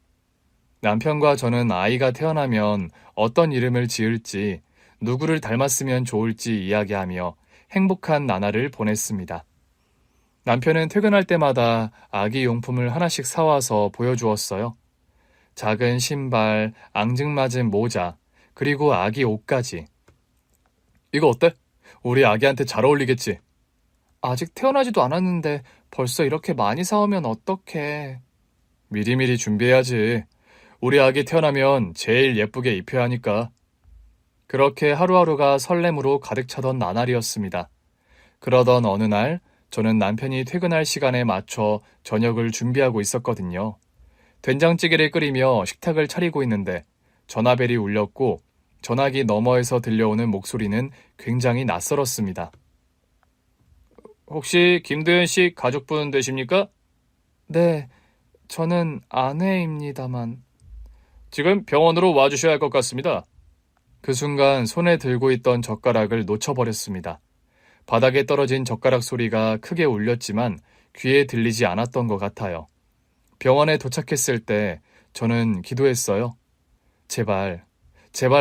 남편과 저는 아이가 태어나면 어떤 이름을 지을지, 누구를 닮았으면 좋을지 이야기하며 행복한 나날을 보냈습니다. 남편은 퇴근할 때마다 아기 용품을 하나씩 사와서 보여주었어요. 작은 신발, 앙증맞은 모자, 그리고 아기 옷까지. 이거 어때? 우리 아기한테 잘 어울리겠지? 아직 태어나지도 않았는데 벌써 이렇게 많이 사오면 어떡해. 미리미리 준비해야지. 우리 아기 태어나면 제일 예쁘게 입혀야 하니까. 그렇게 하루하루가 설렘으로 가득 차던 나날이었습니다. 그러던 어느 날 저는 남편이 퇴근할 시간에 맞춰 저녁을 준비하고 있었거든요. 된장찌개를 끓이며 식탁을 차리고 있는데 전화벨이 울렸고 전화기 너머에서 들려오는 목소리는 굉장히 낯설었습니다. 혹시 김도현 씨 가족분 되십니까? 네, 저는 아내입니다만. 지금 병원으로 와주셔야 할 것 같습니다. 그 순간 손에 들고 있던 젓가락을 놓쳐버렸습니다. 바닥에 떨어진 젓가락 소리가 크게 울렸지만 귀에 들리지 않았던 것 같아요. 병원에 도착했을 때 저는 기도했어요. 제발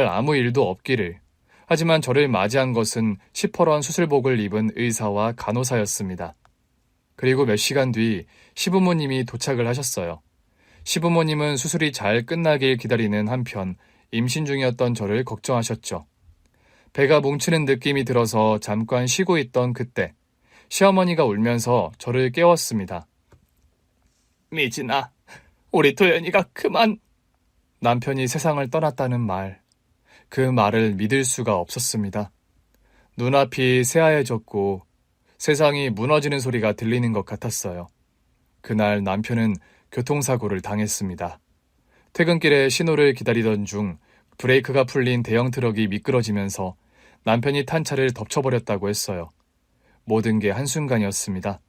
아무 일도 없기를. 하지만 저를 맞이한 것은 시퍼런 수술복을 입은 의사와 간호사였습니다. 그리고 몇 시간 뒤 시부모님이 도착을 하셨어요. 시부모님은 수술이 잘 끝나길 기다리는 한편 임신 중이었던 저를 걱정하셨죠. 배가 뭉치는 느낌이 들어서 잠깐 쉬고 있던 그때 시어머니가 울면서 저를 깨웠습니다. 미진아, 우리 도연이가 그만. 남편이 세상을 떠났다는 말. 그 말을 믿을 수가 없었습니다. 눈앞이 새하얘졌고 세상이 무너지는 소리가 들리는 것 같았어요. 그날 남편은 교통사고를 당했습니다. 퇴근길에 신호를 기다리던 중 브레이크가 풀린 대형 트럭이 미끄러지면서 남편이 탄 차를 덮쳐버렸다고 했어요. 모든 게 한순간이었습니다.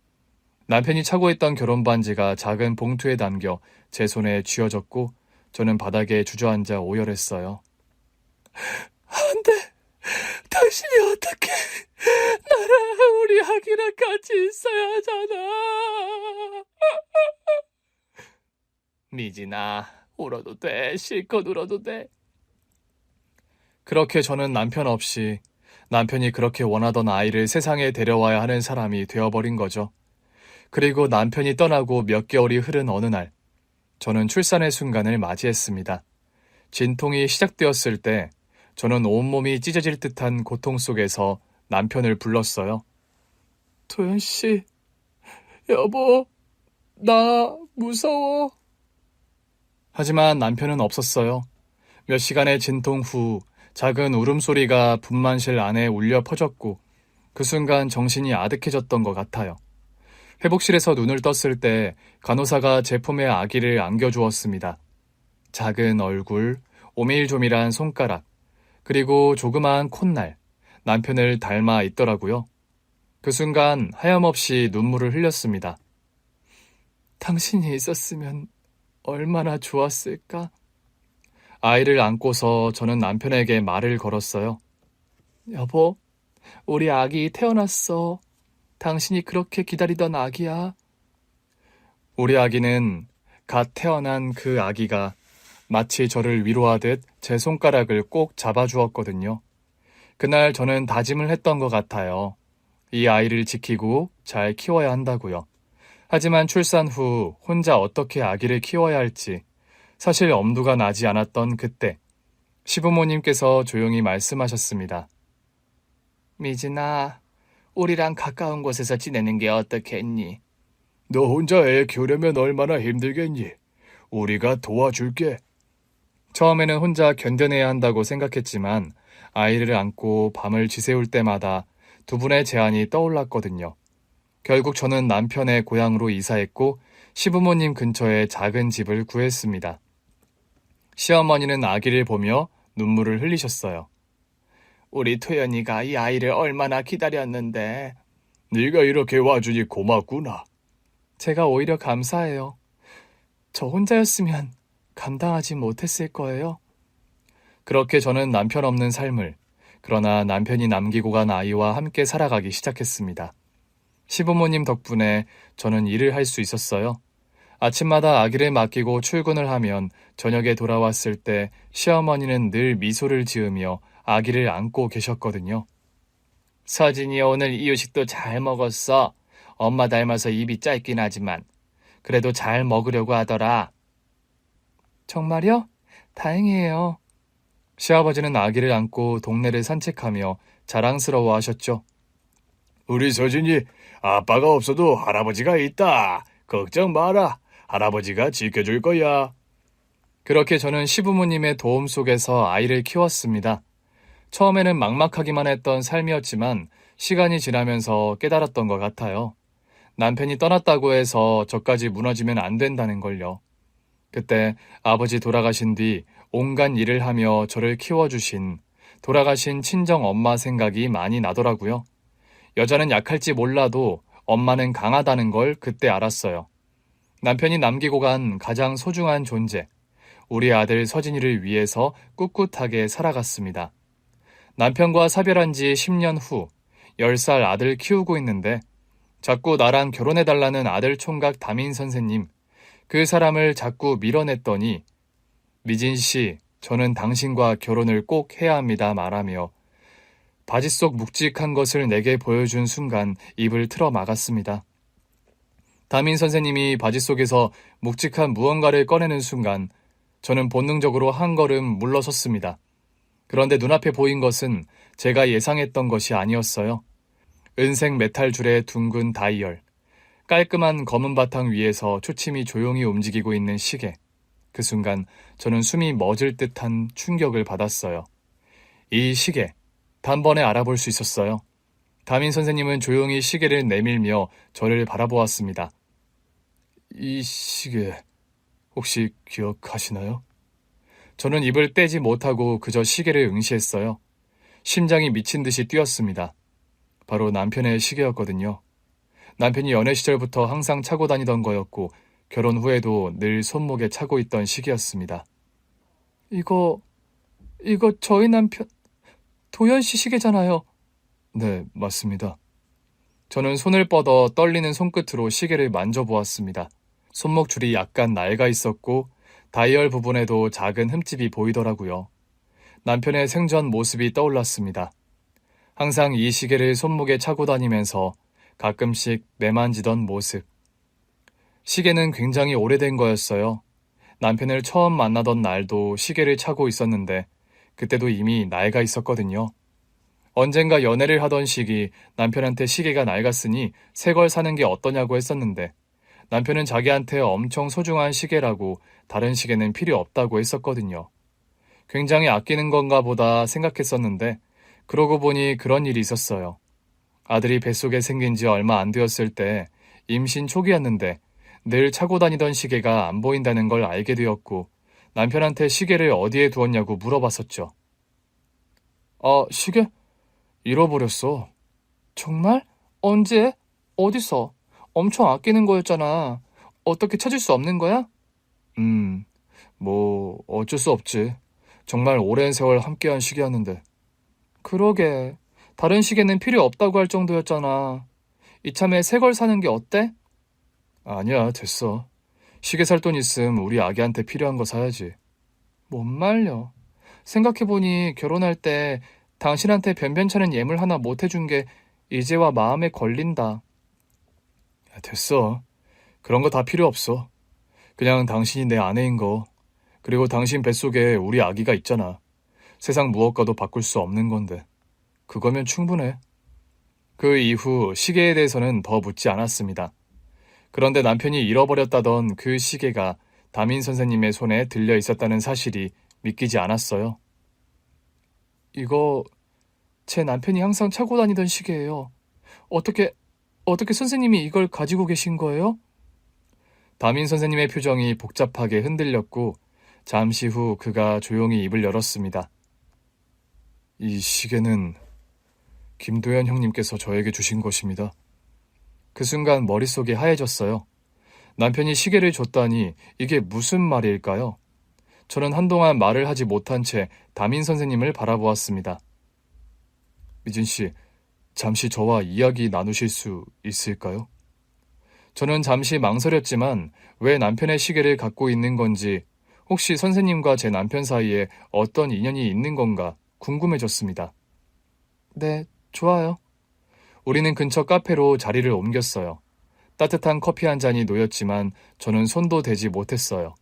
남편이 차고 있던 결혼반지가 작은 봉투에 담겨 제 손에 쥐어졌고 저는 바닥에 주저앉아 오열했어요. 안 돼! 당신이 어떻게 나랑 우리 아기랑 같이 있어야 하잖아. 미진아, 울어도 돼. 실컷 울어도 돼. 그렇게 저는 남편 없이 남편이 그렇게 원하던 아이를 세상에 데려와야 하는 사람이 되어버린 거죠. 그리고 남편이 떠나고 몇 개월이 흐른 어느 날, 저는 출산의 순간을 맞이했습니다. 진통이 시작되었을 때 저는 온몸이 찢어질 듯한 고통 속에서 남편을 불렀어요. 도연씨, 여보, 나 무서워. 하지만 남편은 없었어요. 몇 시간의 진통 후 작은 울음소리가 분만실 안에 울려 퍼졌고 그 순간 정신이 아득해졌던 것 같아요. 회복실에서 눈을 떴을 때 간호사가 제 품에 아기를 안겨주었습니다. 작은 얼굴, 오밀조밀한 손가락, 그리고 조그마한 콧날, 남편을 닮아 있더라고요. 그 순간 하염없이 눈물을 흘렸습니다. 당신이 있었으면 얼마나 좋았을까? 아이를 안고서 저는 남편에게 말을 걸었어요. 여보, 우리 아기 태어났어. 당신이 그렇게 기다리던 아기야. 우리 아기는 갓 태어난 그 아기가 마치 저를 위로하듯 제 손가락을 꼭 잡아주었거든요. 그날 저는 다짐을 했던 것 같아요. 이 아이를 지키고 잘 키워야 한다고요. 하지만 출산 후 혼자 어떻게 아기를 키워야 할지 사실 엄두가 나지 않았던 그때 시부모님께서 조용히 말씀하셨습니다. 미진아, 우리랑 가까운 곳에서 지내는 게 어떻겠니? 너 혼자 애 키우려면 얼마나 힘들겠니? 우리가 도와줄게. 처음에는 혼자 견뎌내야 한다고 생각했지만 아이를 안고 밤을 지새울 때마다 두 분의 제안이 떠올랐거든요. 결국 저는 남편의 고향으로 이사했고 시부모님 근처에 작은 집을 구했습니다. 시어머니는 아기를 보며 눈물을 흘리셨어요. 우리 토연이가 이 아이를 얼마나 기다렸는데. 네가 이렇게 와주니 고맙구나. 제가 오히려 감사해요. 저 혼자였으면 감당하지 못했을 거예요. 그렇게 저는 남편 없는 삶을, 그러나 남편이 남기고 간 아이와 함께 살아가기 시작했습니다. 시부모님 덕분에 저는 일을 할 수 있었어요. 아침마다 아기를 맡기고 출근을 하면 저녁에 돌아왔을 때 시어머니는 늘 미소를 지으며 아기를 안고 계셨거든요. 서진이 오늘 이유식도 잘 먹었어. 엄마 닮아서 입이 짧긴 하지만 그래도 잘 먹으려고 하더라. 정말요? 다행이에요. 시아버지는 아기를 안고 동네를 산책하며 자랑스러워 하셨죠. 우리 서진이 아빠가 없어도 할아버지가 있다. 걱정 마라. 할아버지가 지켜줄 거야. 그렇게 저는 시부모님의 도움 속에서 아이를 키웠습니다. 처음에는 막막하기만 했던 삶이었지만 시간이 지나면서 깨달았던 것 같아요. 남편이 떠났다고 해서 저까지 무너지면 안 된다는 걸요. 그때 아버지 돌아가신 뒤 온갖 일을 하며 저를 키워주신 돌아가신 친정 엄마 생각이 많이 나더라고요. 여자는 약할지 몰라도 엄마는 강하다는 걸 그때 알았어요. 남편이 남기고 간 가장 소중한 존재, 우리 아들 서진이를 위해서 꿋꿋하게 살아갔습니다. 남편과 사별한 지 10년 후 10살 아들 키우고 있는데 자꾸 나랑 결혼해달라는 아들 총각 담임 선생님, 그 사람을 자꾸 밀어냈더니 미진 씨, 저는 당신과 결혼을 꼭 해야 합니다 말하며 바지 속 묵직한 것을 내게 보여준 순간 입을 틀어 막았습니다. 담임 선생님이 바지 속에서 묵직한 무언가를 꺼내는 순간 저는 본능적으로 한 걸음 물러섰습니다. 그런데 눈앞에 보인 것은 제가 예상했던 것이 아니었어요. 은색 메탈 줄의 둥근 다이얼, 깔끔한 검은 바탕 위에서 초침이 조용히 움직이고 있는 시계. 그 순간 저는 숨이 멎을 듯한 충격을 받았어요. 이 시계, 단번에 알아볼 수 있었어요. 담임 선생님은 조용히 시계를 내밀며 저를 바라보았습니다. 이 시계, 혹시 기억하시나요? 저는 입을 떼지 못하고 그저 시계를 응시했어요. 심장이 미친 듯이 뛰었습니다. 바로 남편의 시계였거든요. 남편이 연애 시절부터 항상 차고 다니던 거였고 결혼 후에도 늘 손목에 차고 있던 시계였습니다. 이거 저희 남편 도현 씨 시계잖아요. 네, 맞습니다. 저는 손을 뻗어 떨리는 손끝으로 시계를 만져보았습니다. 손목 줄이 약간 낡아 있었고 다이얼 부분에도 작은 흠집이 보이더라고요. 남편의 생전 모습이 떠올랐습니다. 항상 이 시계를 손목에 차고 다니면서 가끔씩 매만지던 모습. 시계는 굉장히 오래된 거였어요. 남편을 처음 만나던 날도 시계를 차고 있었는데 그때도 이미 낡아 있었거든요. 언젠가 연애를 하던 시기 남편한테 시계가 낡았으니 새 걸 사는 게 어떠냐고 했었는데 남편은 자기한테 엄청 소중한 시계라고 다른 시계는 필요 없다고 했었거든요. 굉장히 아끼는 건가 보다 생각했었는데 그러고 보니 그런 일이 있었어요. 아들이 뱃속에 생긴 지 얼마 안 되었을 때 임신 초기였는데 늘 차고 다니던 시계가 안 보인다는 걸 알게 되었고 남편한테 시계를 어디에 두었냐고 물어봤었죠. 시계? 잃어버렸어. 정말? 언제? 어디서? 엄청 아끼는 거였잖아. 어떻게 찾을 수 없는 거야? 어쩔 수 없지. 정말 오랜 세월 함께한 시기였는데. 그러게. 다른 시계는 필요 없다고 할 정도였잖아. 이참에 새 걸 사는 게 어때? 아니야, 됐어. 시계 살 돈 있음 우리 아기한테 필요한 거 사야지. 뭔 말려. 생각해보니 결혼할 때 당신한테 변변찮은 예물 하나 못 해준 게 이제와 마음에 걸린다. 야, 됐어. 그런 거 다 필요 없어. 그냥 당신이 내 아내인 거, 그리고 당신 뱃속에 우리 아기가 있잖아. 세상 무엇과도 바꿀 수 없는 건데. 그거면 충분해. 그 이후 시계에 대해서는 더 묻지 않았습니다. 그런데 남편이 잃어버렸다던 그 시계가 담임 선생님의 손에 들려 있었다는 사실이 믿기지 않았어요. 이거 제 남편이 항상 차고 다니던 시계예요. 어떻게 선생님이 이걸 가지고 계신 거예요? 담임 선생님의 표정이 복잡하게 흔들렸고 잠시 후 그가 조용히 입을 열었습니다. 이 시계는 김도현 형님께서 저에게 주신 것입니다. 그 순간 머릿속이 하얘졌어요. 남편이 시계를 줬다니 이게 무슨 말일까요? 저는 한동안 말을 하지 못한 채 담임 선생님을 바라보았습니다. 미진 씨, 잠시 저와 이야기 나누실 수 있을까요? 저는 잠시 망설였지만 왜 남편의 시계를 갖고 있는 건지, 혹시 선생님과 제 남편 사이에 어떤 인연이 있는 건가 궁금해졌습니다. 네, 좋아요. 우리는 근처 카페로 자리를 옮겼어요. 따뜻한 커피 한 잔이 놓였지만 저는 손도 대지 못했어요.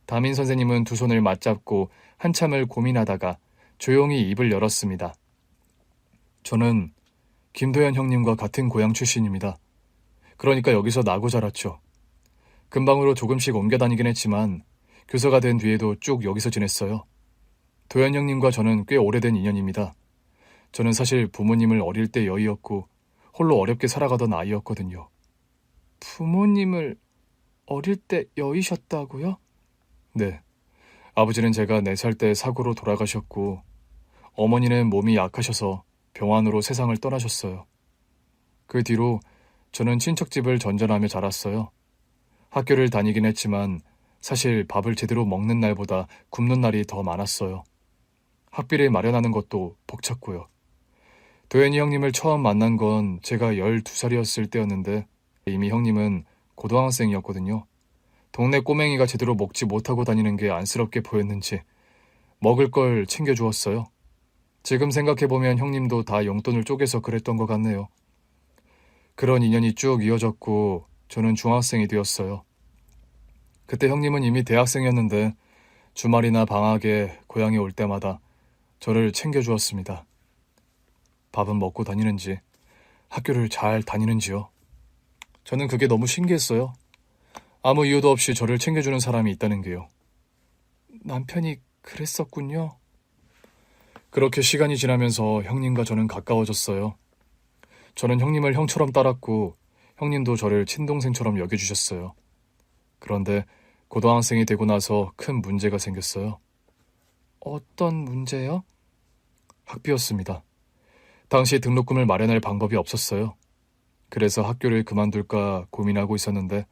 담임 선생님은 두 손을 맞잡고 한참을 고민하다가 조용히 입을 열었습니다. 저는 김도현 형님과 같은 고향 출신입니다. 그러니까 여기서 나고 자랐죠. 근방으로 조금씩 옮겨 다니긴 했지만 교사가 된 뒤에도 쭉 여기서 지냈어요. 도현 형님과 저는 꽤 오래된 인연입니다. 저는 사실 부모님을 어릴 때 여의었고 홀로 어렵게 살아가던 아이였거든요. 부모님을 어릴 때 여의셨다고요? 네. 아버지는 제가 4살 때 사고로 돌아가셨고 어머니는 몸이 약하셔서 병환으로 세상을 떠나셨어요. 그 뒤로 저는 친척집을 전전하며 자랐어요. 학교를 다니긴 했지만 사실 밥을 제대로 먹는 날보다 굶는 날이 더 많았어요. 학비를 마련하는 것도 벅찼고요. 도현이 형님을 처음 만난 건 제가 12살이었을 때였는데 이미 형님은 고등학생이었거든요. 동네 꼬맹이가 제대로 먹지 못하고 다니는 게 안쓰럽게 보였는지 먹을 걸 챙겨주었어요. 지금 생각해보면 형님도 다 용돈을 쪼개서 그랬던 것 같네요. 그런 인연이 쭉 이어졌고 저는 중학생이 되었어요. 그때 형님은 이미 대학생이었는데 주말이나 방학에 고향에 올 때마다 저를 챙겨주었습니다. 밥은 먹고 다니는지, 학교를 잘 다니는지요. 저는 그게 너무 신기했어요. 아무 이유도 없이 저를 챙겨주는 사람이 있다는 게요. 남편이 그랬었군요. 그렇게 시간이 지나면서 형님과 저는 가까워졌어요. 저는 형님을 형처럼 따랐고 형님도 저를 친동생처럼 여겨주셨어요. 그런데 고등학생이 되고 나서 큰 문제가 생겼어요. 어떤 문제요? 학비였습니다. 당시 등록금을 마련할 방법이 없었어요. 그래서 학교를 그만둘까 고민하고 있었는데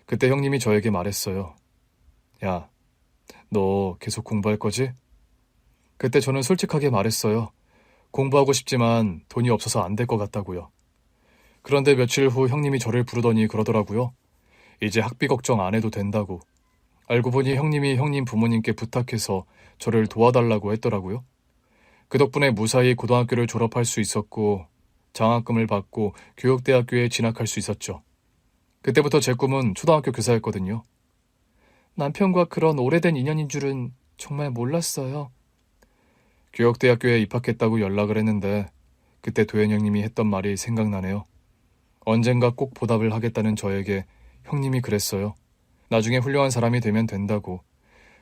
그때 형님이 저에게 말했어요. 야, 너 계속 공부할 거지? 그때 저는 솔직하게 말했어요. 공부하고 싶지만 돈이 없어서 안 될 것 같다고요. 그런데 며칠 후 형님이 저를 부르더니 그러더라고요. 이제 학비 걱정 안 해도 된다고. 알고 보니 형님이 형님 부모님께 부탁해서 저를 도와달라고 했더라고요. 그 덕분에 무사히 고등학교를 졸업할 수 있었고 장학금을 받고 교육대학교에 진학할 수 있었죠. 그때부터 제 꿈은 초등학교 교사였거든요. 남편과 그런 오래된 인연인 줄은 정말 몰랐어요. 교육대학교에 입학했다고 연락을 했는데 그때 도현 형님이 했던 말이 생각나네요. 언젠가 꼭 보답을 하겠다는 저에게 형님이 그랬어요. 나중에 훌륭한 사람이 되면 된다고.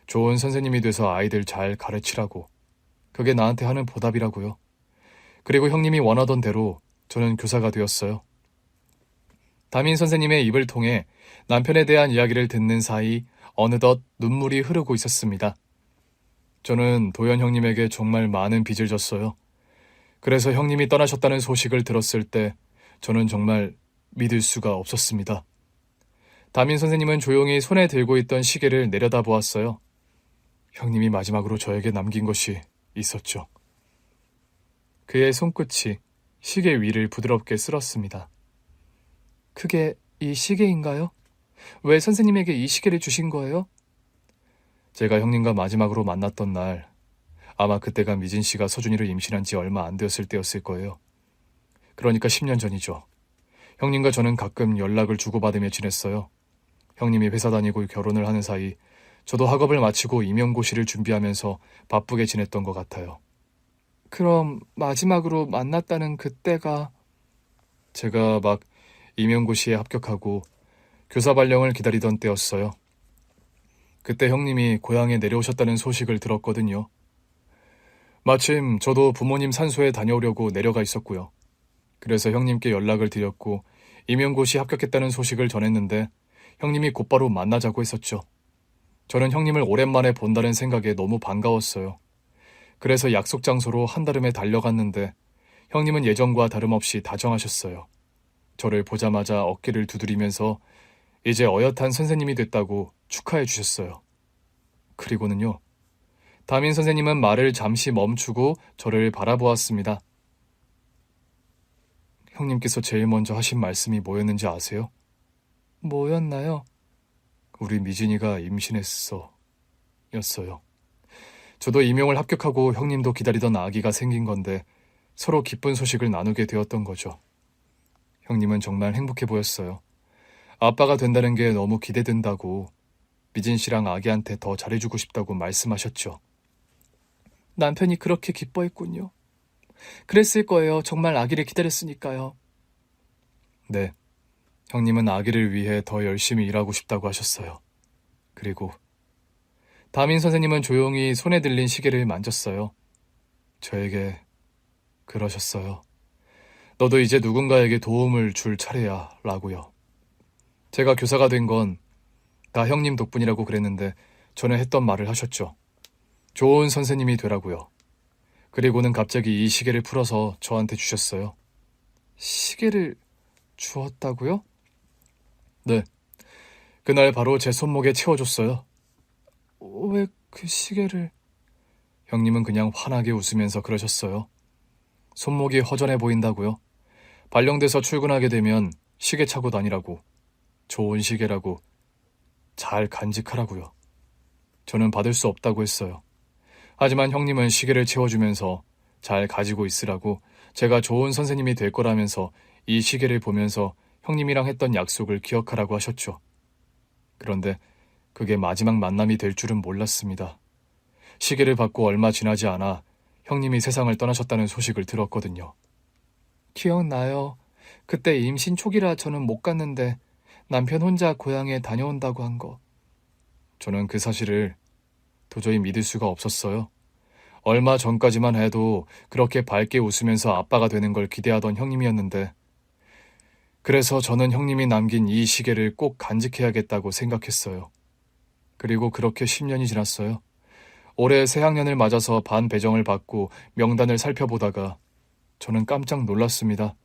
좋은 선생님이 돼서 아이들 잘 가르치라고. 그게 나한테 하는 보답이라고요. 그리고 형님이 원하던 대로 저는 교사가 되었어요. 담임 선생님의 입을 통해 남편에 대한 이야기를 듣는 사이 어느덧 눈물이 흐르고 있었습니다. 저는 도현 형님에게 정말 많은 빚을 졌어요. 그래서 형님이 떠나셨다는 소식을 들었을 때 저는 정말 믿을 수가 없었습니다. 담임 선생님은 조용히 손에 들고 있던 시계를 내려다보았어요. 형님이 마지막으로 저에게 남긴 것이 있었죠. 그의 손끝이 시계 위를 부드럽게 쓸었습니다. 그게 이 시계인가요? 왜 선생님에게 이 시계를 주신 거예요? 제가 형님과 마지막으로 만났던 날, 아마 그때가 미진 씨가 서준이를 임신한 지 얼마 안 되었을 때였을 거예요. 그러니까 10년 전이죠. 형님과 저는 가끔 연락을 주고받으며 지냈어요. 형님이 회사 다니고 결혼을 하는 사이 저도 학업을 마치고 임용고시를 준비하면서 바쁘게 지냈던 것 같아요. 그럼 마지막으로 만났다는 그때가 제가 막 임용고시에 합격하고 교사 발령을 기다리던 때였어요. 그때 형님이 고향에 내려오셨다는 소식을 들었거든요. 마침 저도 부모님 산소에 다녀오려고 내려가 있었고요. 그래서 형님께 연락을 드렸고 임용고시 합격했다는 소식을 전했는데 형님이 곧바로 만나자고 했었죠. 저는 형님을 오랜만에 본다는 생각에 너무 반가웠어요. 그래서 약속 장소로 한달음에 달려갔는데 형님은 예전과 다름없이 다정하셨어요. 저를 보자마자 어깨를 두드리면서 이제 어엿한 선생님이 됐다고 축하해 주셨어요. 그리고는요. 담임 선생님은 말을 잠시 멈추고 저를 바라보았습니다. 형님께서 제일 먼저 하신 말씀이 뭐였는지 아세요? 뭐였나요? 우리 미진이가 임신했어. 였어요. 저도 임용을 합격하고 형님도 기다리던 아기가 생긴 건데 서로 기쁜 소식을 나누게 되었던 거죠. 형님은 정말 행복해 보였어요. 아빠가 된다는 게 너무 기대된다고 미진 씨랑 아기한테 더 잘해주고 싶다고 말씀하셨죠. 남편이 그렇게 기뻐했군요. 그랬을 거예요. 정말 아기를 기다렸으니까요. 네. 형님은 아기를 위해 더 열심히 일하고 싶다고 하셨어요. 그리고 담임 선생님은 조용히 손에 들린 시계를 만졌어요. 저에게 그러셨어요. 너도 이제 누군가에게 도움을 줄 차례야 라고요. 제가 교사가 된 건 다 형님 덕분이라고 그랬는데 전에 했던 말을 하셨죠. 좋은 선생님이 되라고요. 그리고는 갑자기 이 시계를 풀어서 저한테 주셨어요. 시계를 주었다고요? 네. 그날 바로 제 손목에 채워줬어요. 왜 그 시계를... 형님은 그냥 환하게 웃으면서 그러셨어요. 손목이 허전해 보인다고요? 발령돼서 출근하게 되면 시계 차고 다니라고. 좋은 시계라고. 잘 간직하라고요. 저는 받을 수 없다고 했어요. 하지만 형님은 시계를 채워주면서 잘 가지고 있으라고 제가 좋은 선생님이 될 거라면서 이 시계를 보면서 형님이랑 했던 약속을 기억하라고 하셨죠. 그런데 그게 마지막 만남이 될 줄은 몰랐습니다. 시계를 받고 얼마 지나지 않아 형님이 세상을 떠나셨다는 소식을 들었거든요. 기억나요. 그때 임신 초기라 저는 못 갔는데 남편 혼자 고향에 다녀온다고 한 거. 저는 그 사실을 도저히 믿을 수가 없었어요. 얼마 전까지만 해도 그렇게 밝게 웃으면서 아빠가 되는 걸 기대하던 형님이었는데 그래서 저는 형님이 남긴 이 시계를 꼭 간직해야겠다고 생각했어요. 그리고 그렇게 10년이 지났어요. 올해 새학년을 맞아서 반 배정을 받고 명단을 살펴보다가 저는 깜짝 놀랐습니다.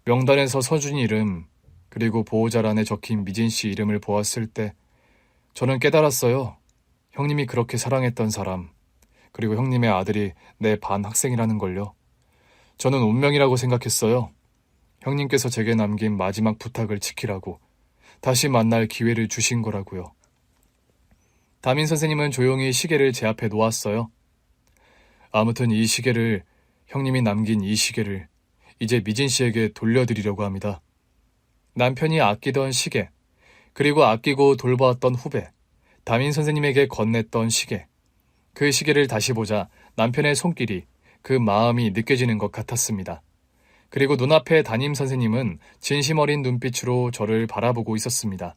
명단에서 서준이 이름 그리고 보호자란에 적힌 미진 씨 이름을 보았을 때 저는 깨달았어요. 형님이 그렇게 사랑했던 사람 그리고 형님의 아들이 내 반 학생이라는 걸요. 저는 운명이라고 생각했어요. 형님께서 제게 남긴 마지막 부탁을 지키라고 다시 만날 기회를 주신 거라고요. 담임 선생님은 조용히 시계를 제 앞에 놓았어요. 아무튼 이 시계를 형님이 남긴 이 시계를 이제 미진 씨에게 돌려드리려고 합니다. 남편이 아끼던 시계 그리고 아끼고 돌보았던 후배 담임 선생님에게 건넸던 시계 그 시계를 다시 보자 남편의 손길이 그 마음이 느껴지는 것 같았습니다. 그리고 눈앞에 담임 선생님은 진심 어린 눈빛으로 저를 바라보고 있었습니다.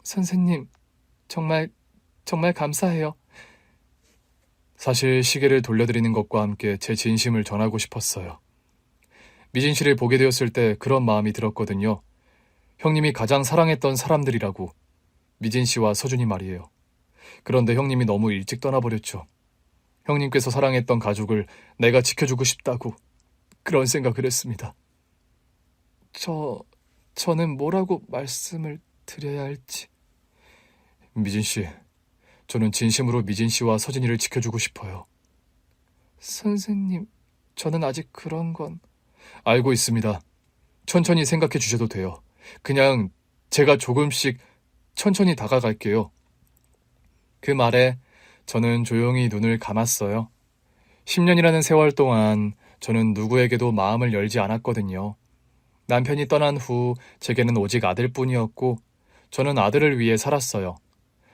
선생님, 정말 감사해요. 사실 시계를 돌려드리는 것과 함께 제 진심을 전하고 싶었어요. 미진 씨를 보게 되었을 때 그런 마음이 들었거든요. 형님이 가장 사랑했던 사람들이라고. 미진 씨와 서준이 말이에요. 그런데 형님이 너무 일찍 떠나버렸죠. 형님께서 사랑했던 가족을 내가 지켜주고 싶다고 그런 생각을 했습니다. 저는 뭐라고 말씀을 드려야 할지. 미진 씨, 저는 진심으로 미진 씨와 서진이를 지켜주고 싶어요. 선생님, 저는 아직 그런 건... 알고 있습니다. 천천히 생각해 주셔도 돼요. 그냥 제가 조금씩 천천히 다가갈게요. 그 말에 저는 조용히 눈을 감았어요. 10년이라는 세월 동안 저는 누구에게도 마음을 열지 않았거든요. 남편이 떠난 후 제게는 오직 아들뿐이었고 저는 아들을 위해 살았어요.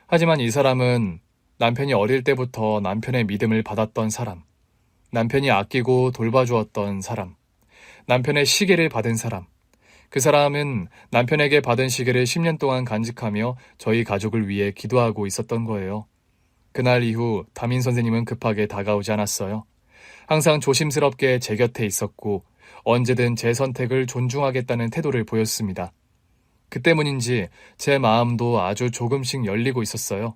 하지만 이 사람은 남편이 어릴 때부터 남편의 믿음을 받았던 사람, 남편이 아끼고 돌봐주었던 사람, 남편의 시계를 받은 사람, 그 사람은 남편에게 받은 시계를 10년 동안 간직하며 저희 가족을 위해 기도하고 있었던 거예요. 그날 이후 담임 선생님은 급하게 다가오지 않았어요. 항상 조심스럽게 제 곁에 있었고 언제든 제 선택을 존중하겠다는 태도를 보였습니다. 그 때문인지 제 마음도 아주 조금씩 열리고 있었어요.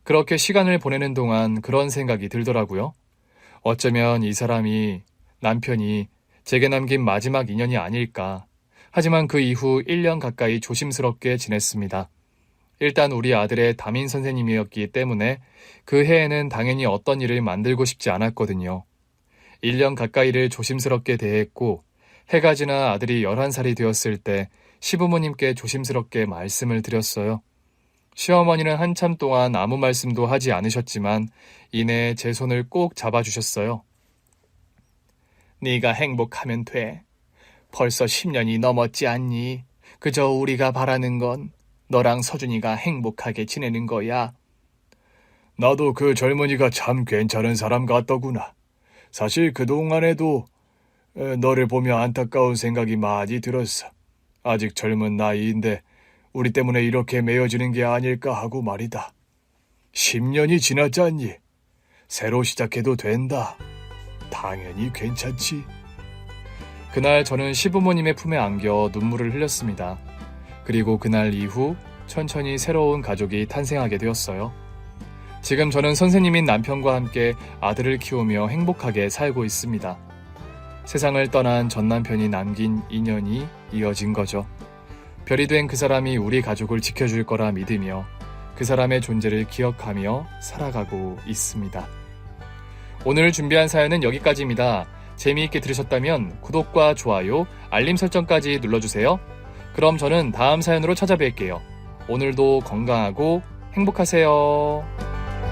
그렇게 시간을 보내는 동안 그런 생각이 들더라고요. 어쩌면 이 사람이, 남편이 제게 남긴 마지막 인연이 아닐까. 하지만 그 이후 1년 가까이 조심스럽게 지냈습니다. 일단 우리 아들의 담임 선생님이었기 때문에 그 해에는 당연히 어떤 일을 만들고 싶지 않았거든요. 1년 가까이를 조심스럽게 대했고 해가 지나 아들이 11살이 되었을 때 시부모님께 조심스럽게 말씀을 드렸어요. 시어머니는 한참 동안 아무 말씀도 하지 않으셨지만 이내 제 손을 꼭 잡아주셨어요. 네가 행복하면 돼. 벌써 10년이 넘었지 않니? 그저 우리가 바라는 건 너랑 서준이가 행복하게 지내는 거야. 나도 그 젊은이가 참 괜찮은 사람 같더구나. 사실 그동안에도 너를 보며 안타까운 생각이 많이 들었어. 아직 젊은 나이인데 우리 때문에 이렇게 메어지는 게 아닐까 하고 말이다. 10년이 지났잖니. 새로 시작해도 된다. 당연히 괜찮지. 그날 저는 시부모님의 품에 안겨 눈물을 흘렸습니다. 그리고 그날 이후 천천히 새로운 가족이 탄생하게 되었어요. 지금 저는 선생님인 남편과 함께 아들을 키우며 행복하게 살고 있습니다. 세상을 떠난 전 남편이 남긴 인연이 이어진 거죠. 별이 된 그 사람이 우리 가족을 지켜줄 거라 믿으며 그 사람의 존재를 기억하며 살아가고 있습니다. 오늘 준비한 사연은 여기까지입니다. 재미있게 들으셨다면 구독과 좋아요, 알림 설정까지 눌러주세요. 그럼 저는 다음 사연으로 찾아뵐게요. 오늘도 건강하고 행복하세요.